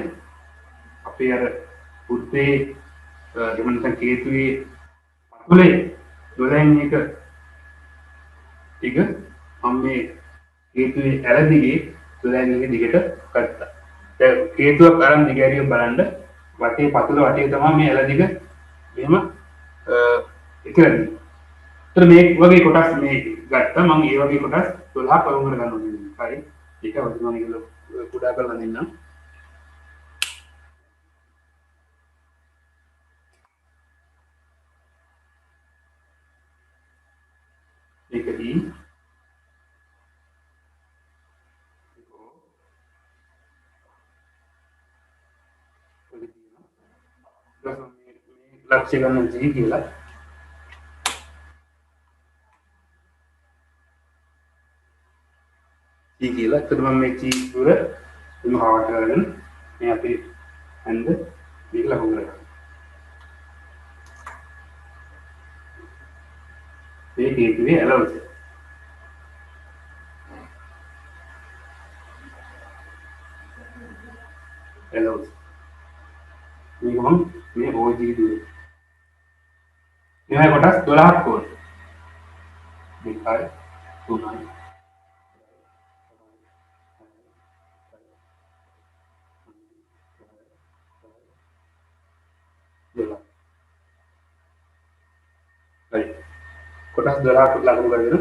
Speaker 1: अपने यार उठते जब तक केतुए अकुले दो दिन एक ठीक है हमने केतुवे ඇලදිගේ සුදාගිගේ දිගට කට්ටා. දැන් හේතුවක් අරන් දිගහැරිය බලන්න වටේ පතුල වටේ තමයි මේ ඇලදිග මෙහෙම ඉතිරන්නේ. ඒතර මේ වගේ කොටස් මේ ගත්තා මම ඒ වගේ කොටස් 12ක් වගුම් කර ගන්න ඕනේ. හරි. ඒක වදිනවා කියලා කුඩා කරලා දෙන්නම්. ඒකදී लक्ष्य करना जी කියලා जी කියලා එතකොට මම මේ G දුර එම හවට කරගෙන මේ අපි හන්ද මේක ලකුණු කරගන්නවා මේ කේතුවේ allowance මේක මම මේ OG දුර यहाँ कोटा 12 कोड दिखाए सुनाई कोटा 12 कोड लागू कर देना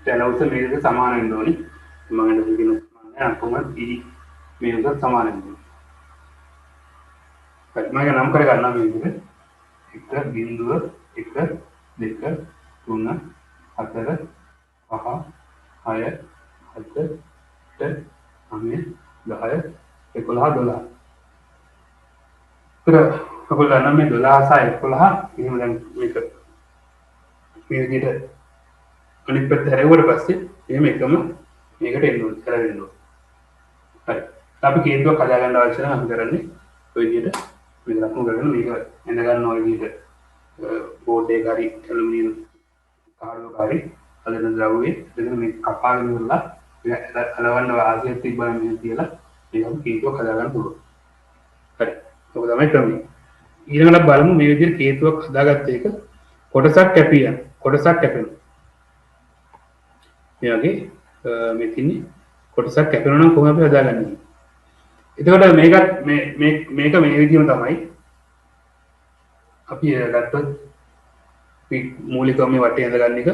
Speaker 1: चलो उसे मेरे से समान है दोनों मगर लेकिन उसमें आपको मत मेरे से समान है मैं नाम करेगा ना मेरे एक बिंदु एक देख तुम हतर कहा आय हतर टर हमें दहाय एकोला दोला फिर एकोला ना में दोला सा एकोला ये मतलब मेरे नीचे अनिक पर तेरे ऊपर बस ये मेकम मेकट एन्नो चला एन्नो अरे आप केंद्र का जागरण डालते हैं हम करने तो ये මේක ලකුණු කරගෙන මේක එඳ ගන්නවා විදිහට බෝඩ් එක හරි ඇලුමිනියම් කාර්යෝ හරි අදන ද්‍රව්‍යයේ දෙකම මේ කපාගෙන ඉවරලා අලවන්න වාසියක් තිබ්බම මේ තියලා මේක කේතුවක් හදාගන්න පුළුවන්. හරි. ඔක තමයි ක්‍රමය. ඊළඟට බලමු මේ විදිහට කේතුවක් හදාගත්ත එක කොටසක් කැපියන. කොටසක් කැපෙනවා. මේ වගේ මේ තින්නේ කොටසක් කැපෙනවා නම් කොහොමද අපි හදාගන්නේ? එතකොට මේක මේ විදිහම තමයි අපි ගත්තොත් මූලිකව මේ වටේ ඇඳගන්න එක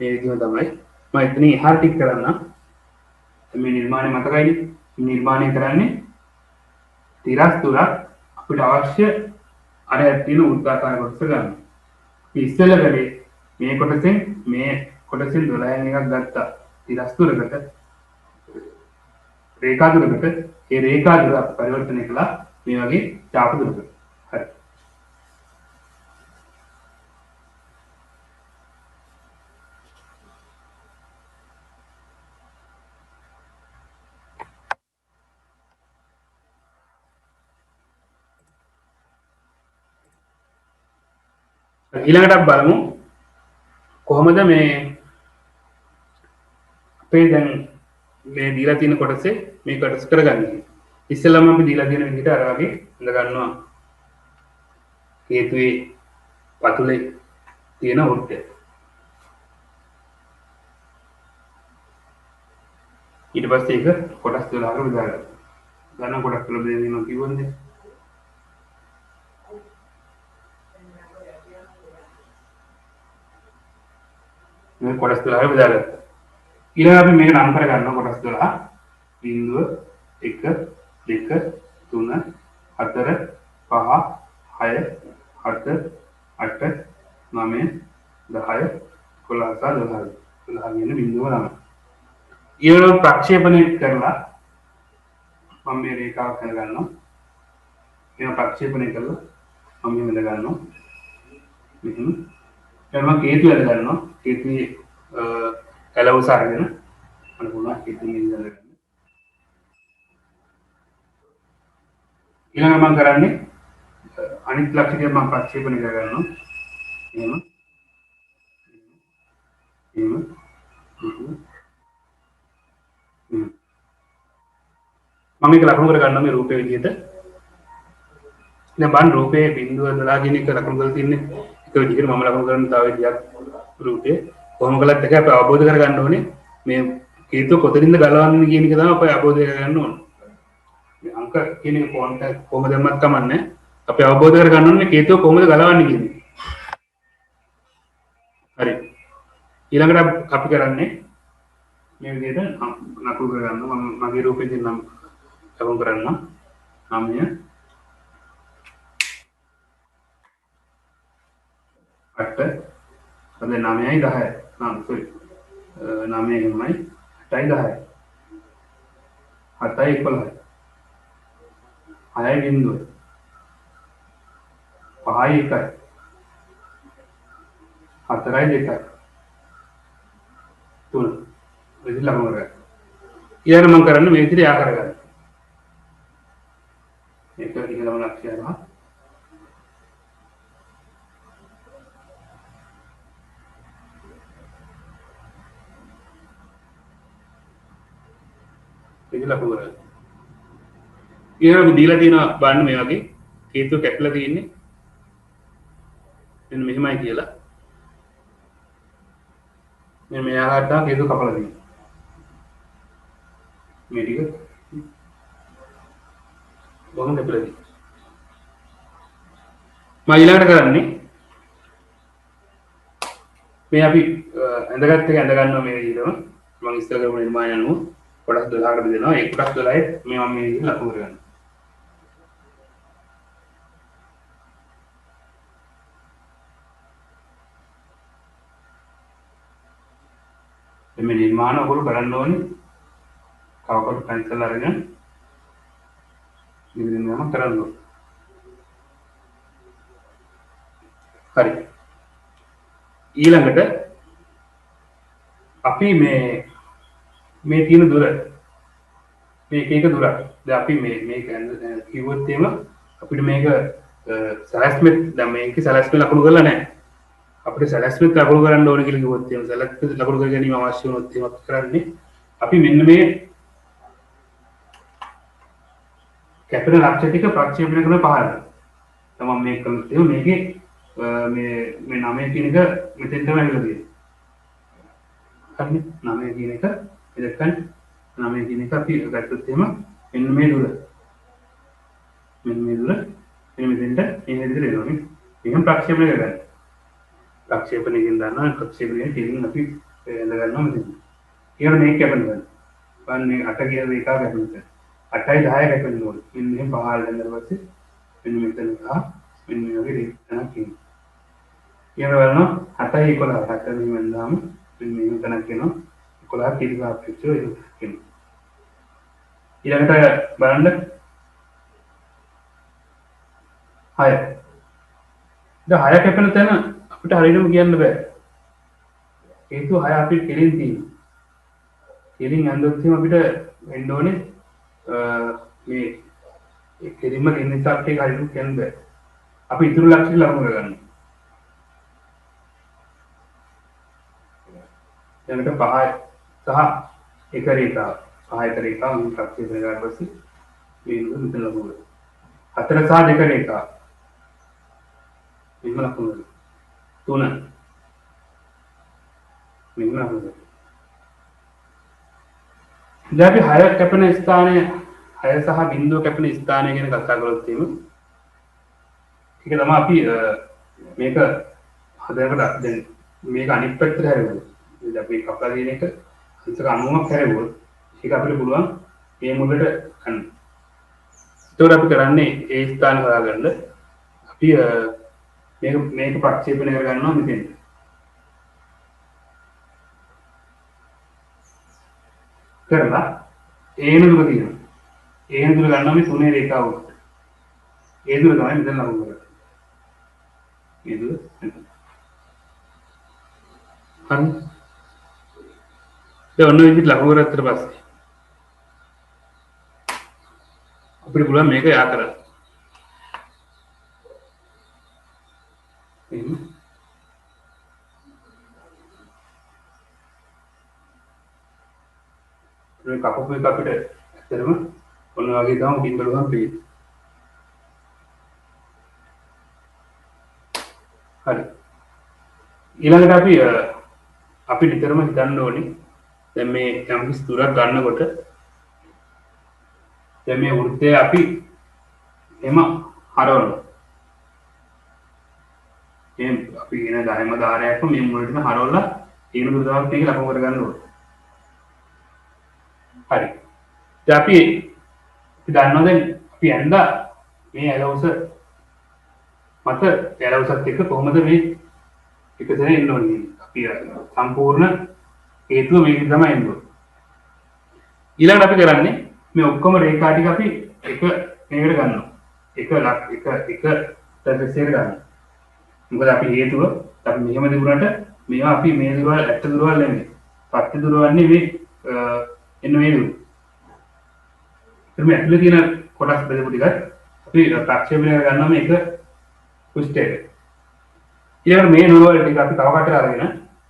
Speaker 1: මේ විදිහම තමයි මම එතනින් එහාට ටික් කරන්න මේ නිර්මාණය මතකයිනේ නිර්මාණය කරන්නේ තිරස් තුනක් අපිට අවශ්‍ය අර තියෙන උද්දාකාර කොටස ගන්න. ඉස්සෙල්ල කරේ මේ කොටසෙන් 12න් එකක් ගත්තා. ඉරස් දුරකට රේඛා දුරකට ඒ රේඛා දුර අපි පරිවර්තනය කළා මේ වගේ චාප දුරකට. හරි. ඊළඟට අපි බලමු කොහොමද මේ අපේ දැන් මේ දීලා තියෙන කොටසේ මේ කොටස් කරගන්නේ. ඉස්සෙල්ලාම අපි දීලා තියෙන විදිහට අර වගේ ඉඳ ගන්නවා. හේතුවේ පතුලේ තියෙන වෘත්තය. ඊට පස්සේ ඒක කොටස් 12කට බෙදා ගන්නවා. ගන්න කොටස් 12 බෙදීම කිව්වොත් මේ කොටස් 12 බෙදාගත්තා. ඊළඟ අපි මේක නම් කර ගන්නවා කොටස් 12. බිංදුව 1 2 3 4 5 6 7 8 9 10 11 12 කියන බිංදුව තමයි. ඊළඟ ප්‍රක්ෂේපණය කරලා මම මේ රේඛාව කරගන්නවා. මේවා ප්‍රක්ෂේපණය කරලා මම මෙහෙම ඉඳ ගන්නවා. මෙහෙම. ඊළඟ මම කේතු වැඩ ගන්නවා. කේතුවේ කලවස අරගෙන මම පුළුවන් කේතුවේ ඉඳ ගන්න. ඊළඟ මම කරන්නේ අනිත් ලක්ෂණය මම ප්‍රක්ෂේපණය කරගන්නවා. එහෙම. එහෙම. මම මේක ලකුණු කරගන්නවා මේ රූපේ විදිහට. දැන් බලන්න රූපේ බිඳුව 12 කියන එක ලකුණු කරලා තින්නේ. ඒක විදිහට මම ලකුණු කරන තව විදියක් රූපේ කොහොම කළත් එක අපි අවබෝධ කරගන්න ඕනේ මේ හේතුව කොතනින්ද ගලවන්නේ කියන එක තමයි අපි අවබෝධ කරගන්න ඕනේ. මේ අංක කියන එක කොහොමද දැම්මත් කමන්නේ. අපි අවබෝධ කරගන්න ඕනේ මේ හේතුව කොහොමද ගලවන්නේ කියන එක. හරි. ඊළඟට අපි කරන්නේ මේ විදිහට නකුල් කරගන්නවා. මම මගේ රූපෙදී නම් ලකුණු කරන්නම්. නාමය 8 අද 9යි 10යි. සෝරි. 9යි 9යි 8යි 10යි. 7යි 11යි. 6යි බිංදුව. 5යි 1යි. 4යි 2යි. 3 විදිහට ලකුණු කරගන්න. ඊළඟ මම කරන්නේ මේ විදිහට යා කරගන්න. මේක ඉහළම ලක්ෂ්‍යයම මේක ලකුණු කරගන්න. ඊළඟ දීලා තියෙනවා බලන්න මේ වගේ හේතුව කැපිලා තියෙන්නේ මෙන්න මෙහෙමයි කියලා. මෙන්න මේ ආකාරයට හේතුව කපලා තියෙනවා. මේ ටික බොහොම කැපිලා තියෙනවා. මම ඊළඟට කරන්නේ මේ අපි ඇඳගත් එක ඇඳ ගන්නවා මේ විදිහටම. මම ඉස්සර කරපු නිර්මාණය අනුව කොටස් 12කට බෙදෙනවා. ඒ කොටස් 12යි මේ මම මේ විදිහට ලකුණු කරගන්නවා. මේ නිර්මාණ ඔයගොල්ලෝ කරන්න ඕනේ. කවකට පැන්සල් අරගෙන නිර්මාණ කරන්න ඕනේ. හරි. ඊළඟට අපි මේ තියෙන දුර මේක එක දුරක්. දැන් අපි මේක කිව්වොත් එහෙම අපිට මේක සැලැස්මෙත් දැන් මේකේ සැලැස්ම ලකුණු කරලා නැහැ. අපිට සැලැස්මෙත් ලකුණු කරන්න ඕනේ කියලා කිව්වොත් එහෙම සැලැස්මෙත් ලකුණු කර ගැනීම අවශ්‍ය වුණොත් එහෙම අපි කරන්නේ අපි මෙන්න මේ කැපෙන ලක්ෂ්‍ය ටික ප්‍රක්ෂේපණය කරන පහළ. තමයි මේක කළොත් එහෙම මේකේ මේ 9 කියන එක මෙතෙන් තමයි ඇවිල්ලා තියෙන්නේ. හරිනේ 9 කියන එක එදකන් 9 කියන එක අපි ගත්තොත් එහෙම මෙන්න මේ දුර මෙන්න මෙතෙන්ට මේ විදිහට එනවා නේ. එහෙනම් ප්‍රක්ෂේපණය කරගන්න. ප්‍රක්ෂේපණයකින් දානවා ප්‍රක්ෂේපණය ටිකින් අපි එඳ ගන්නවා මෙතන. ඊළඟ මේක කැපෙන්න ගන්න. බලන්න මේ 8 කියන රේඛාව කැපෙන්න. 8යි 10යි කැපෙන්න ඕනේ. මෙන්න මෙහෙම පහළ දැම්මම පස්සේ මෙන්න මෙතන මෙන්න මේ වගේ රේඛාවක් තියෙනවා. ඊළඟ බලනවා 7යි 11 7 මෙහෙම දාම මෙහෙම තැනක් එනවා 11 ඊට සාපේක්ෂව ඒක එනවා. ඊළඟට බලන්න 6. දැන් 6 කැපෙන තැන අපිට හරියටම කියන්න බෑ. හේතුව 6 අපි කෙලින් තියෙනවා. කෙලින් යනදොත් එහෙනම් අපිට වෙන්න ඕනේ මේ ඒ කෙලින්ම ගෙන්න එකක් එක හරියට කියන්න බෑ. අපි ඉතුරු ලක්ෂ්‍ය ලකුණු කරගන්න. ඊළඟට 5 සහ 1 රේඛාව. 5 1 රේඛාව මේ ප්‍රතික්ෂේප කරලා පස්සේ මේ මෙතන ලකුණු. 4 සහ 2 රේඛාව. මෙන්න ලකුණු. 3 මෙන්න ලකුණු. දැන් අපි 6 කැපෙන ස්ථානය 6 සහ බිංදුව කැපෙන ස්ථානය ගැන කතා කරලා තියෙමු. ඒක තමයි අපි මේක හදනකොට දැන් මේක අනිත් පැත්තට හැරෙමු. ඉතින් අපි කපලා දින එක හිතක 90ක් හැරෙවොත් ඒක අපිට පුළුවන් මේ මුලට ගන්න. ඒතකොට අපි කරන්නේ ඒ ස්ථාන හොයාගන්න අපි මේක ප්‍රක්ෂේපණය කරගන්නවා මෙතෙන්. කරලා ඒන දුර තියෙනවා. ඒන දුර ගන්නවා මේ තුනේ රේඛාව උඩ. ඒ දුර තමයි මෙතන ලකුණු කරන්නේ. ඒ දුර මෙතන. හරි. දැන් ඔන්න විදිහට ලකුණු කරගත්තට පස්සේ අපිට පුළුවන් මේක යා කරන්න. එහෙනම් මේ කපපු එක අපිට ඇත්තටම ඔන්න වගේ තමයි උඩින් බලුවම පේන්නේ. හරි. ඊළඟට අපි නිතරම හිතන්න ඕනේ දැන් මේ යම් කිසි දුරක් ගන්නකොට දැන් මේ වෘත්තය අපි එම හරවනවා. මේ අපි කියන ධර්ම ධාරයක්ම මේ මුලටම හරවලා ඊන දුරාවක් මේක ලකුණු කරගන්න ඕනේ. හරි. දැන් අපි දන්නවා දැන් අපි ඇඳා මේ ඇලවුස මත ඇලවුසත් එක්ක කොහොමද මේ එකතැන එන්න ඕනේ. අපි සම්පූර්ණ හේතුව මේක තමයි එන්න ඕනේ. ඊළඟට අපි කරන්නේ මේ ඔක්කොම රේඛා ටික අපි එක මේකට ගන්නවා. එක ටර්ෆෙක්ස් එකට ගන්නවා. මොකද අපි හේතුව අපි මෙහෙම දිනුනට මේවා අපි මේ දුරවල් ඇත්ත දුරවල් නෙමෙයි. පත්‍ය දුරවන්නේ මේ එන්න මේ දුර. මේ ඇතුලේ තියෙන කොටස් බෙදපු ටිකත් අපි ප්‍රක්ෂේපණය කරගන්නවා මේක කුස්ටේක. ඊළඟ මේ දුරවල් ටික අපි තව කටට අරගෙන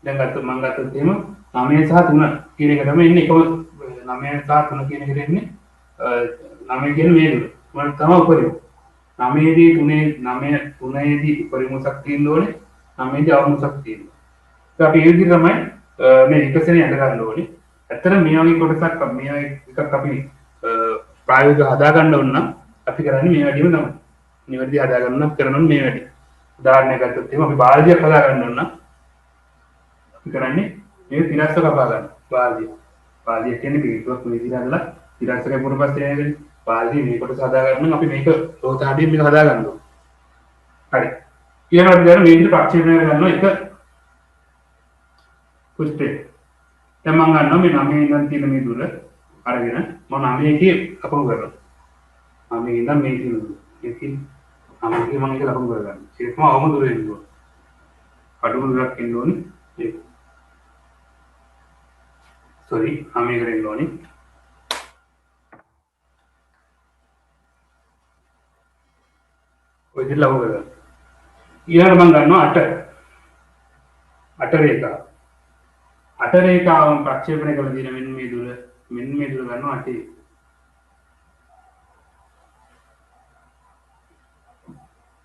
Speaker 1: දැන් ගත්තොත් මම ගත්තොත් එහෙම 9 සහ 3 කියන එක තමයි එන්නේ එකම 9 සහ 3 කියන එකට එන්නේ 9 කියන මේ දුර. මම තමයි උපරිම. 9 දී 3 දී උපරිමසක් තියෙන්න ඕනේ. 9 දී අවමුසක් තියෙන්න. ඒක අපි ඒ විදිහට තමයි මේ විකසනය හද ගන්න ඕනේ. ඇත්තට මේ වගේ කොටසක් මේ එකක් අපි ප්‍රායෝගිකව හදා ගන්න ඕන නම් අපි කරන්නේ මේ වැඩිම තමයි. නිවැරදි හදා ගන්න නම් කරනවා මේ වැඩි. උදාහරණයක් ගත්තොත් එහෙනම් අපි බාල්දියක් හදා ගන්න ඕන නම් අපි කරන්නේ මේ තිරස්ස කපා ගන්න. බාල්දිය කියන්නේ පිටුවක් මේ විදිහට හදලා තිරස්ස කපුණ පස්සේ නේද? බාල්දිය මේ කොටස හදා ගන්න නම් අපි මේක රෝත හදින් මේක හදා ගන්න ඕන. හරි. ඊළඟට අපි දැන් මේ විදිහට ප්‍රක්ෂේපණය කරනවා එක කුස්ටේ. දැන් මම ගන්නවා මේ 9 ඉඳන් තියෙන මේ දුර අරගෙන මම 9 එකේ ලකුණු කරනවා. 9 ඉඳන් මේ තියෙන දුර. ඒකෙන් 9 එකේ මම ඒක ලකුණු කරගන්නවා. ඒක තමයි අවම දුර එන්න ඕනේ. අඩුම දුරක් එන්න ඕනේ. ඒක. sorry 9 එකට එන්න ඕනේ. ඔය විදිහට ලකුණු කරගන්න. ඊළඟට මම ගන්නවා 8 රේඛාව. 8 රේඛාවම ප්‍රක්ෂේපණය කරලා දින මෙන්න මේ දුර ගන්නවා 8.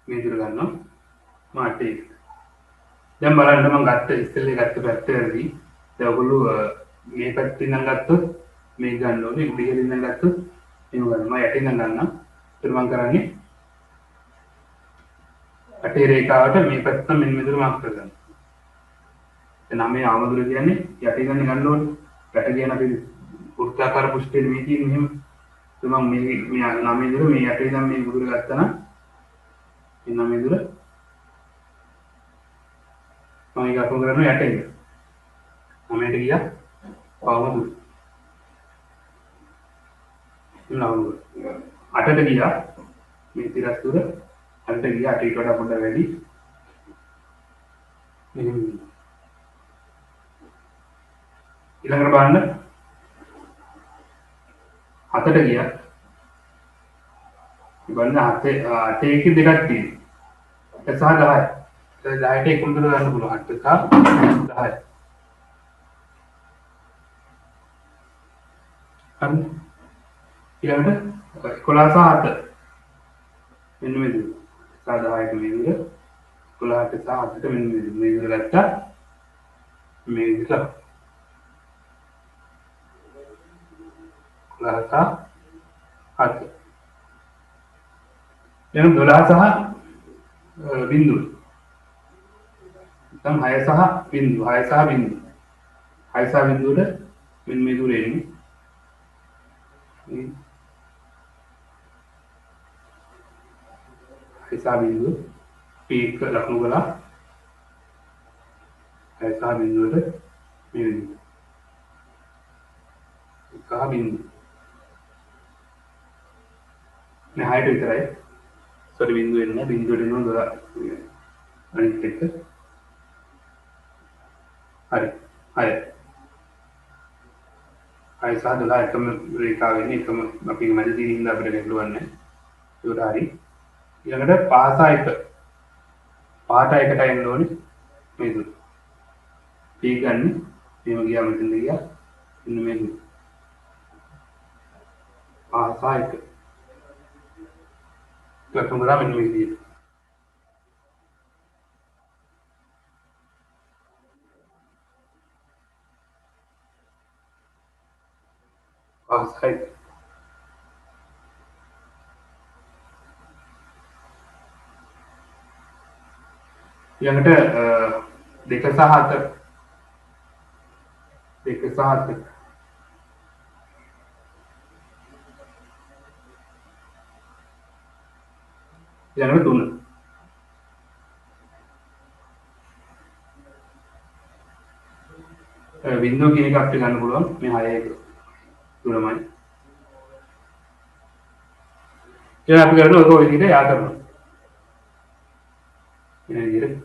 Speaker 1: මේ දුර ගන්නවා 8. දැන් බලන්න මම ගත්ත ඉස්සෙල්ලා ගත්ත පැත්ත වැඩි. දැන් ඔයගොල්ලෝ මේ පැත්තෙන් නම් ගත්තොත් මේක ගන්න ඕනේ. ඉතින් ඉතින් නම් ගත්තොත් මේක ගන්න. මම යටින් නම් ගන්නම්. ඒත් මම කරන්නේ 8 රේඛාවට මේ පැත්ත මෙන්න මේ දුර මාක් කරගන්න. දැන් මේ ආමදුර කියන්නේ යටින් ගන්න ඕනේ. යට කියන අපි වෘත්තාකාර පුෂ්ඨයේ මේ තියෙන මෙහෙම. මම මේ 9 දුර මේ යටින් නම් මේ දුර ගත්තා නම් මේ 9 දුර මම ඒක අකුරු කරනවා යට එන්න. 9ට ගියා. පවම දුර. 8ට ගියා. මේ තිරස් දුර 8ට ගියා. 8ට වඩා පොඩ්ඩක් වැඩි. ඊළඟට බලන්න 7ට ගියා. බලන්න 8 එකේ දෙකක් තියෙනවා. 8 සහ 10යි. 10ට එකම දුර ගන්න පුළුවන්. 8 සහ 10යි. හරි. ඊළඟට 11 සහ 7. මෙන්න මේ දුර. 10ට මේ දුර. 11ට සහ 7ට මෙන්න මේ දුර. මේ දුර ගත්තා. මේ විදිහට 11 සහ 7. දැන් 12 සහ බිංදුව. දැන් 6 සහ බිංදුව. 6 සහ බිංදුව. 6 සහ බිංදුවට මෙන්න මේ දුර එන්නේ. हिसाब बिंदु पीक लखनऊ गला ऐसा बिंदु है कहा बिंदु मैं हाइट इतना है सॉरी बिंदु इतना बिंदु इतना दो अनिश्चित अरे अरे ऐसा दुला एकम रेखा वेनी एकम अपनी मजे दी निंदा अपने लेवल वन है युरारी ඊළඟට පාසා එක පාට එක ටයිම් ලෝනේ මේ දුර පී ගන්න මේව ගියා මෙතන ගියා ඉන්න මේ දුර පාසා එක ලක්ෂණ ග්‍රාම ඉන්න මේ විදියට පාසා එක ඊළඟට 2 සහ 4 2 සහ 4 ඊළඟට 3 බිංදුව කියන එක අපිට ගන්න පුළුවන් මේ 6 එක තුනමයි ඊළඟ අපි කරන්නේ ඔක ඔය විදිහට යා කරනවා මේ විදිහට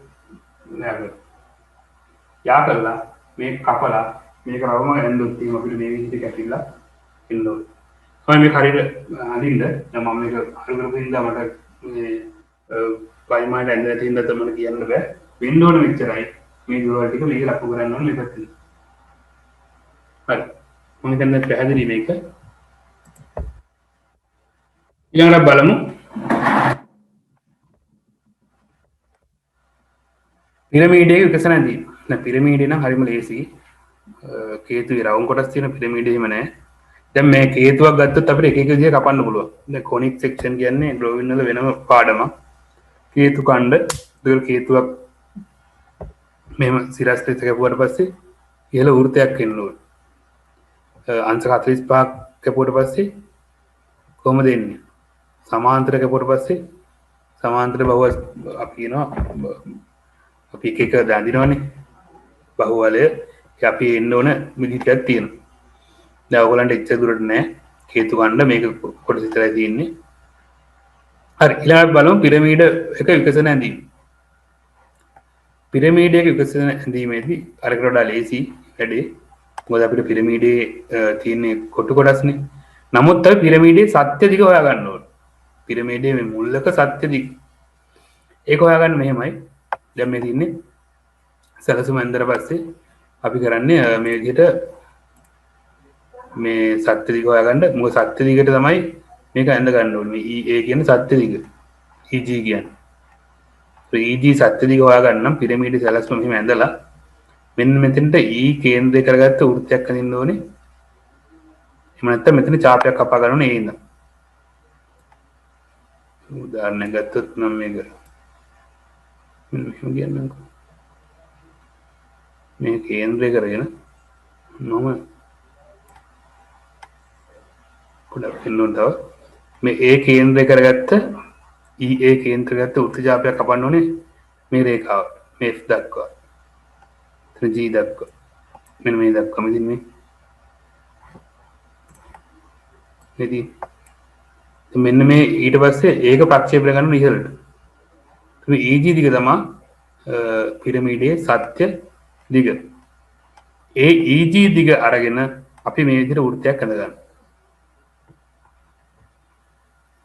Speaker 1: යා කරලා මේ කපලා මේක රවම ඇඳුත් තියෙන අපිට මේ විදිහට කැපිලා එන්න ඕනේ. කොහොම මේක හරියට අඳින්න දැන් මම මේක හරි කරපු හින්දා මට මේ පයිමාට ඇඳලා තියෙන තමයි කියන්න බෑ. වෙන්න ඕනේ මෙච්චරයි. මේ දුර ටික මේක ලක්ව කරන්න ඕනේ මේකත්. හරි. මම හිතන්නේ පැහැදිලි මේක. ඊළඟට බලමු පිරමීඩයක විකසන ඇඳීම. දැන් පිරමීඩය නම් හරිම ලේසි. කේතුවේ රවුම් කොටස් තියෙන පිරමීඩය එහෙම නැහැ. දැන් මේ කේතුවක් ගත්තොත් අපිට එක එක විදිහට කපන්න පුළුවන්. දැන් කොනික් සෙක්ෂන් කියන්නේ ඩ්‍රොවින් වල වෙනම පාඩමක්. කේතු ඛණ්ඩ දෙක කේතුවක් මෙහෙම සිරස් දෙක කැපුවට පස්සේ ඉහළ වෘත්තයක් එන්න ඕනේ. අංශ 45ක් කැපුවට පස්සේ කොහොමද එන්නේ? සමාන්තර කැපුවට පස්සේ සමාන්තර බහුව අපි කියනවා අපි එක දාඳිනවනේ බහුවලය අපි එන්න ඕන විදිහක් තියෙනවා. දැන් ඔයගොල්ලන්ට එච්චර දුරට නෑ හේතු ගන්න මේක කොටස විතරයි තියෙන්නේ. හරි ඊළඟට බලමු පිරමීඩ එක විකසන ඇඳීම. පිරමීඩයක විකසන ඇඳීමේදී අරකට වඩා ලේසි වැඩේ. මොකද අපිට පිරමීඩේ තියෙන කොටු කොටස්නේ. නමුත් අපි පිරමීඩේ සත්‍ය දිග හොයාගන්න ඕනේ. පිරමීඩේ මේ මුල්ලක සත්‍ය දිග. ඒක හොයාගන්න මෙහෙමයි. දැන් මේ තින්නේ සැලසුම ඇඳලා පස්සේ අපි කරන්නේ මේ විදිහට මේ සත්‍ය දිග හොයාගන්න මොකද සත්‍ය දිගට තමයි මේක ඇඳ ගන්න ඕනේ. මේ EA කියන්නේ සත්‍ය දිග. EG කියන්නේ. EG සත්‍ය දිග හොයාගන්න නම් පිරමීඩේ සැලසුම මෙහෙම ඇඳලා මෙන්න මෙතනට E කේන්ද්‍රය කරගත්ත වෘත්තයක් අඳින්න ඕනේ. එහෙම නැත්නම් මෙතන චාපයක් කපා ගන්න ඕනේ ඒ ඉඳන්. උදාහරණයක් ගත්තොත් නම් මේක මෙහෙම කියන්නම්කෝ. මේ කේන්ද්‍රය කරගෙන මම පොඩක් පෙන්වන්න තව මේ A කේන්ද්‍රය කරගත්ත EA කේන්ද්‍රය කරගත්ත වෘත්ත චාපයක් කපන්න ඕනේ මේ රේඛාව මේ F දක්වා. G දක්වා මෙන්න මේ දක්වාම ඉතින් මේ ඉතින් මෙන්න මේ ඊට පස්සේ ඒක ප්‍රක්ෂේපණය කරන ඉහළට. මේ EG දිග තමයි පිරමීඩයේ සත්‍ය දිග. ඒ EG දිග අරගෙන අපි මේ විදිහට වෘත්තයක් හදගන්න.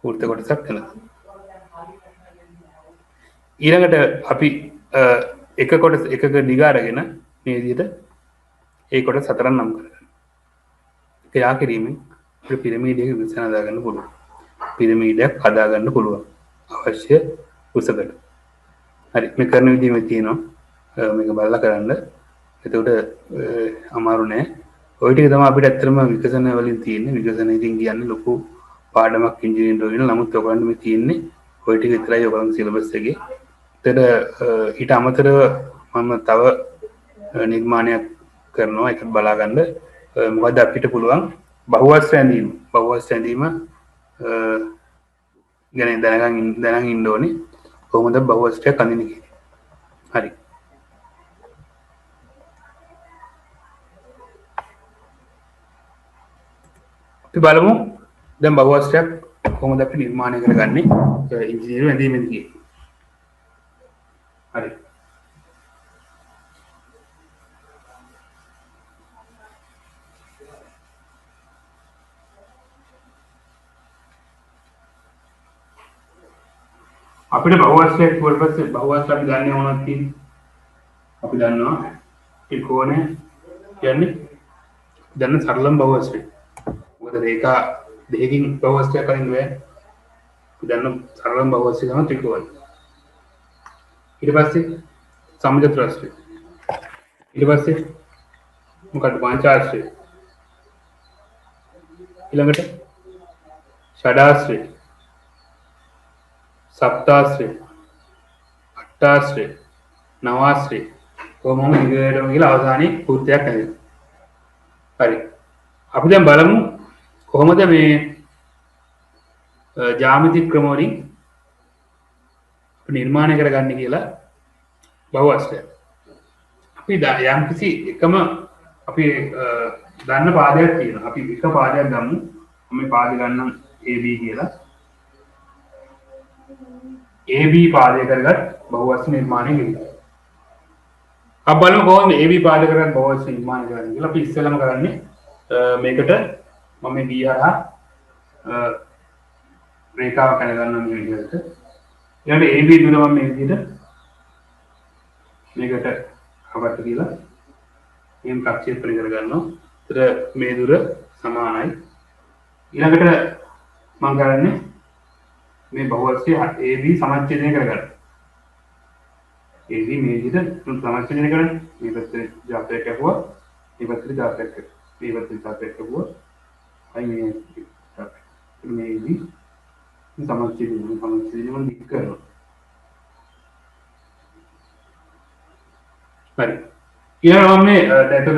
Speaker 1: වෘත්ත කොටසක් කරනවා. ඊළඟට අපි එක කොටස එකක දිග අරගෙන මේ විදිහට ඒ කොටස හතරක් නම් කරගන්න. ඒක යා කිරීමෙන් අපිට පිරමීඩයක විසන හදාගන්න පුළුවන්. පිරමීඩයක් හදාගන්න පුළුවන්. අවශ්‍ය උසකට. හරි මේ කරන විදිහ මේ තියෙනවා. මේක බලලා කරන්න. එතකොට අමාරු නෑ. ඔය ටික තමයි අපිට ඇත්තටම විකසන වලින් තියෙන්නේ. විකසන ඉතින් කියන්නේ ලොකු පාඩමක් ඉංජිනේරින් වෙන. නමුත් ඔයගොල්ලන්ට මේ තියෙන්නේ ඔය ටික විතරයි ඔයගොල්ලන්ගේ සිලබස් එකේ. ඒතර ඊට අමතරව මම තව නිර්මාණයක් කරනවා. ඒක බලා ගන්න. මොකද අපිට පුළුවන් බහුවස් රැඳීම. බහුවස් රැඳීම ගැන දැනගන් ඉන්න ඕනේ. කොහොමද බහුවස්ටයක් අඳින්නේ කියන්නේ. හරි. අපි බලමු දැන් බහුවස්ටයක් කොහොමද අපි නිර්මාණය කරගන්නේ ඉංජිනේරු ඇඳීමේදී කියන්නේ. හරි. අපිට බහුවස්ටයක් වල පස්සේ බහුවස්ට අපි ගන්න ඕනක් තියෙන්නේ. අපි දන්නවා ත්‍රිකෝණය කියන්නේ දැන් සරලම බහුවස්ටය. මොකද රේඛා දෙකකින් බහුවස්ටයක් අරින්න බෑ. අපි දන්න සරලම බහුවස්ටය තමයි ත්‍රිකෝණය. ඊට පස්සේ සමජතුරස්‍රය. ඊට පස්සේ මොකක්ද පංචාශ්‍රය. ඊළඟට ෂඩාශ්‍රය. සප්තාශ්‍රය. අට්ඨාශ්‍රය. නවාශ්‍රය. කොහොමම ඉගෙනගෙන ගිහලා අවසානයේ වෘත්තයක් හැදෙනවා. හරි. අපි දැන් බලමු කොහොමද මේ ජ්‍යාමිතික ක්‍රම වලින් නිර්මාණය කරගන්නේ කියලා බහුවස්ටය. අපි යම් කිසි එකම අපි දන්න පාදයක් තියෙනවා. අපි එක පාදයක් ගමු. මේ පාදය ගන්නම් AB කියලා. AB පාදය කරගත් බහුවස්ට නිර්මාණය වෙනවා. අපි බලමු කොහොමද AB පාදය කරගත් බහුවස්ට නිර්මාණය කරන්නේ කියලා. අපි ඉස්සෙල්ලාම කරන්නේ මේකට මම මේ B හරහා රේඛාවක් අර ගන්නවා මේ විදිහට. ඊළඟට AB දුර මම මේ විදිහට මේකට අපට කියලා එම් ප්‍රක්ෂේපණය කර ගන්නවා. ඒතර මේ දුර සමානයි. ඊළඟට මම කරන්නේ මේ බහුවස්ටය AB සමච්ඡේදනය කරගන්න. AB මේ විදිහට සමච්ඡේදනය කරන්නේ. මේ පැත්තේ ජාපයක් කැපුවා. මේ පැත්තේ ජාපයක් කැපුවා. මේ පැත්තේ ජාපයක් කැපුවා. අයි මේ AB සමච්ඡේදනය දික් කරනවා. හරි. ඊළඟ මම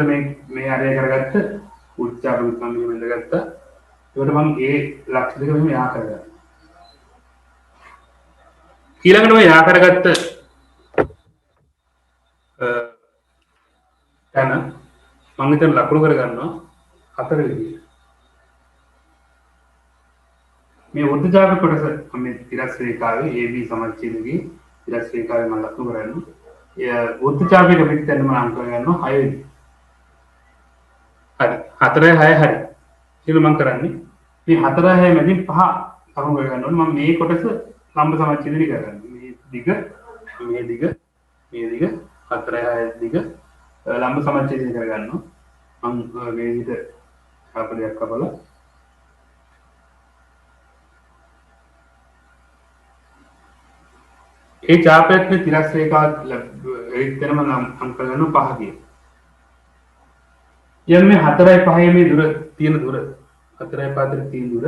Speaker 1: මේ මේ අරය කරගත්ත උච්චාර උත්පන්න මෙන්න ගත්තා. ඒකට මම ඒ ලක්ෂ දෙක මෙහෙම යා කරගත්තා. ඊළඟට මේ යා කරගත්ත තැන මම හිතන ලකුණු කරගන්නවා හතර විදිහට. මේ වෘත්තජාල කොටස මේ තිරස් රේඛාවේ AB සමච්ඡේදකේ තිරස් රේඛාවේ මම ලකුණු කරන්නේ. වෘත්තජාලයක පිටතෙන් මම අංක ගන්නවා 6 වෙනි. හරි. 4 6 හරි. ඊළඟ මම කරන්නේ මේ 4 6 මැදින් 5 ලකුණු කරගන්න ඕනේ. මම මේ කොටස ලම්බ සමච්ඡේදනය කරගන්නවා. මේ දිග 4 6 දිග ලම්බ සමච්ඡේදනය කරගන්නවා. මම මේ විදිහට කාපලයක් කපලා ඒ චාපයක් මේ තිරස් රේඛාවත් එක්තැනම නම් අංක ගන්නවා 5 කියන. යන්නේ 4යි 5යි මේ දුර තියෙන දුර 4යි 5 අතර තියෙන දුර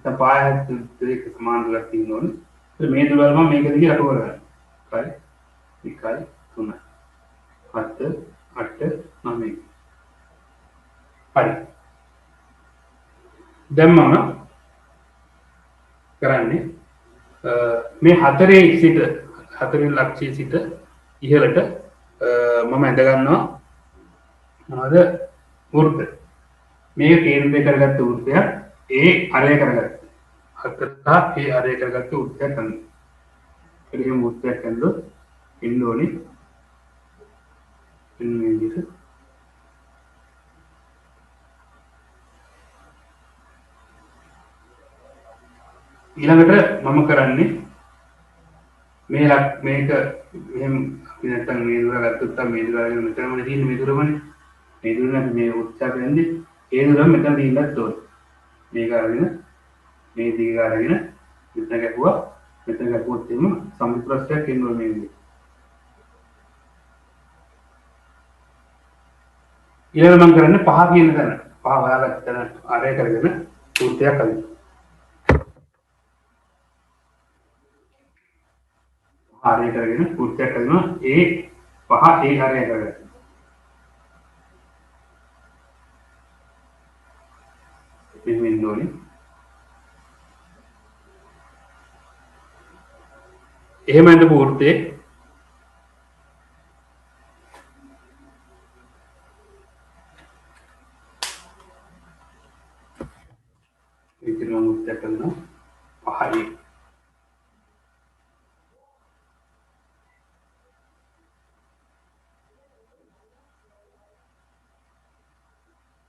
Speaker 1: දැන් 5යි දෙක සමාන දුරක් තියෙනවනේ. මේ දුර වල මම මේක දිගේ අට කරගන්නවා. 1 2 3 7 8 9. හරි. දැන් මම කරන්නේ මේ හතරේ සිට හතරේ ලක්ෂයේ සිට ඉහළට මම ඇඳ ගන්නවා මොනවද වෘත්ත. මේක කේන්ද්‍රය කරගත්ත වෘත්තයක් ඒ අරය කරගත්ත. හතර සහ ඒ අරය කරගත්ත වෘත්තයක් ගන්න. එහෙම වෘත්තයක් ගන්නොත් ඉන්න ඕනේ මේ විදිහට. ඊළඟට මම කරන්නේ මේක එහෙම අපි නැත්තම් මේ දුර ගත්තොත් මේ දුර අරගෙන මෙතනම තියෙන මේ දුරමනේ. මේ දුර නම් මේ උත්සාහ කරන්නේ ඒ දුරම මෙතන තියෙන්නත් ඕනේ. මේක අරගෙන මේ දිග අරගෙන මෙතන ගැහුවා. මෙතන ගැහුවොත් එimhe සම්ප්‍රස්තයක් එන්න ඕනේ මේ විදිහට. ඊළඟ මම කරන්නේ 5 කියන තැන. 5 හොයාගත්ත තැන අරය කරගෙන වෘත්තයක් අදින්න. ආරය කරගෙන වෘත්තයක් කරනවා ඒ 5 ඒ ආරය කරගන්න. මෙන්න ඕනේ. එහෙම අඳපු වෘත්තේ විතර මම වෘත්තයක් කරනවා 5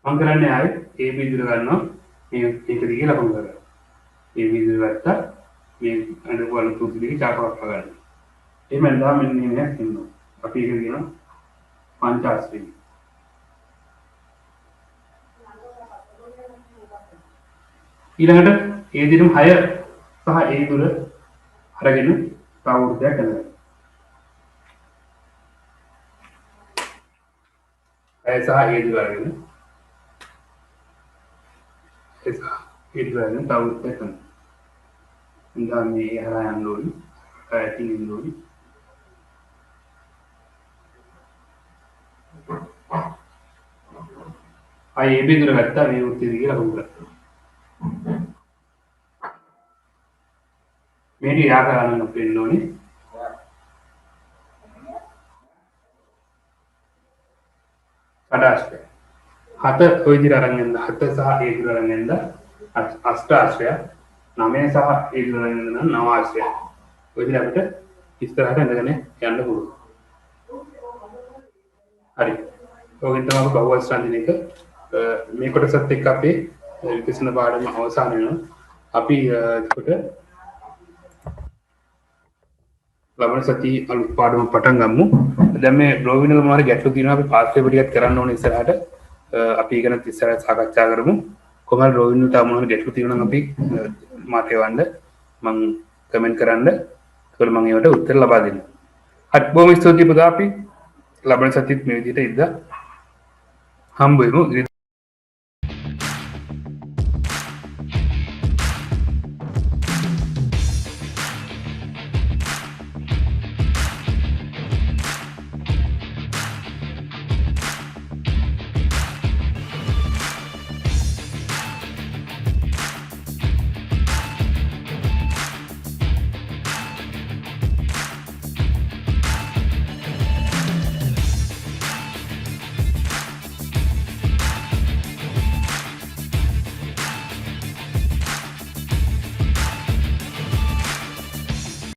Speaker 1: මම කරන්නේ ආයේ AB දුර ගන්නවා මේක දිගේ ලකුණු කරගන්න. AB දුර ගත්තා මේ අඳපු අලුත් වෘත්ත දිගේ චාපයක් ගන්න. එහෙම එනවා මෙන්න මේක එනවා. අපි ඒක කියනවා පංචාශ්‍රී. ඊළඟට ඒ දිනුම් 6 සහ ඒ දුර අරගෙන තව වෘත්තයක් කරනවා. 6 සහ ඒ දුර අරගෙන ඉදරන තවුත් එකන ඉඳා මේ හරහා යන්න ඕනි පැටින් ඉන්න ඕනි ආයේ AB දුර ගත්තා මේ වෘත්තය දිගේ ලකුණු කරා මේක යාකරන්න වෙන්න ඕනි අඩාස්ක 7 ඔය විදිහට අරන් යන්න 7 සහ ඒ දුර අරන් යන්න අෂ්ටාශ්‍රය 9 සහ ඒ දුර අරන් යන්න නවාශ්‍රය ඔය විදිහට අපිට ඉස්සරහට ඇඳගෙන යන්න පුළුවන් හරි ඔයගෙන් තමයි බහුවචන දින එක මේ කොටසත් එක්ක අපේ විකසන පාඩම අවසන් වෙනවා අපි එතකොට ලබන සතියේ අලුත් පාඩම පටන් ගමු දැන් මේ ඩ්‍රොවින් වල මොනවාරි ගැටලු තියෙනවා අපි පාස් පේපර් ටිකක් කරන්න ඕනේ ඉස්සරහට අපි ඉගෙන ඉස්සරහට සාකච්ඡා කරමු කොහොමද ඩ්‍රොවින් වලට මොනවාරි ගැටලු තියෙනවා නම් අපි මාත් එවන්න මම කමෙන්ට් කරන්න ඒකට මම ඒවට උත්තර ලබා දෙන්න හරි බොහොම ස්තුතියි පුතා අපි ලබන සතියේත් මේ විදිහට ඉඳලා හම්බ වෙමු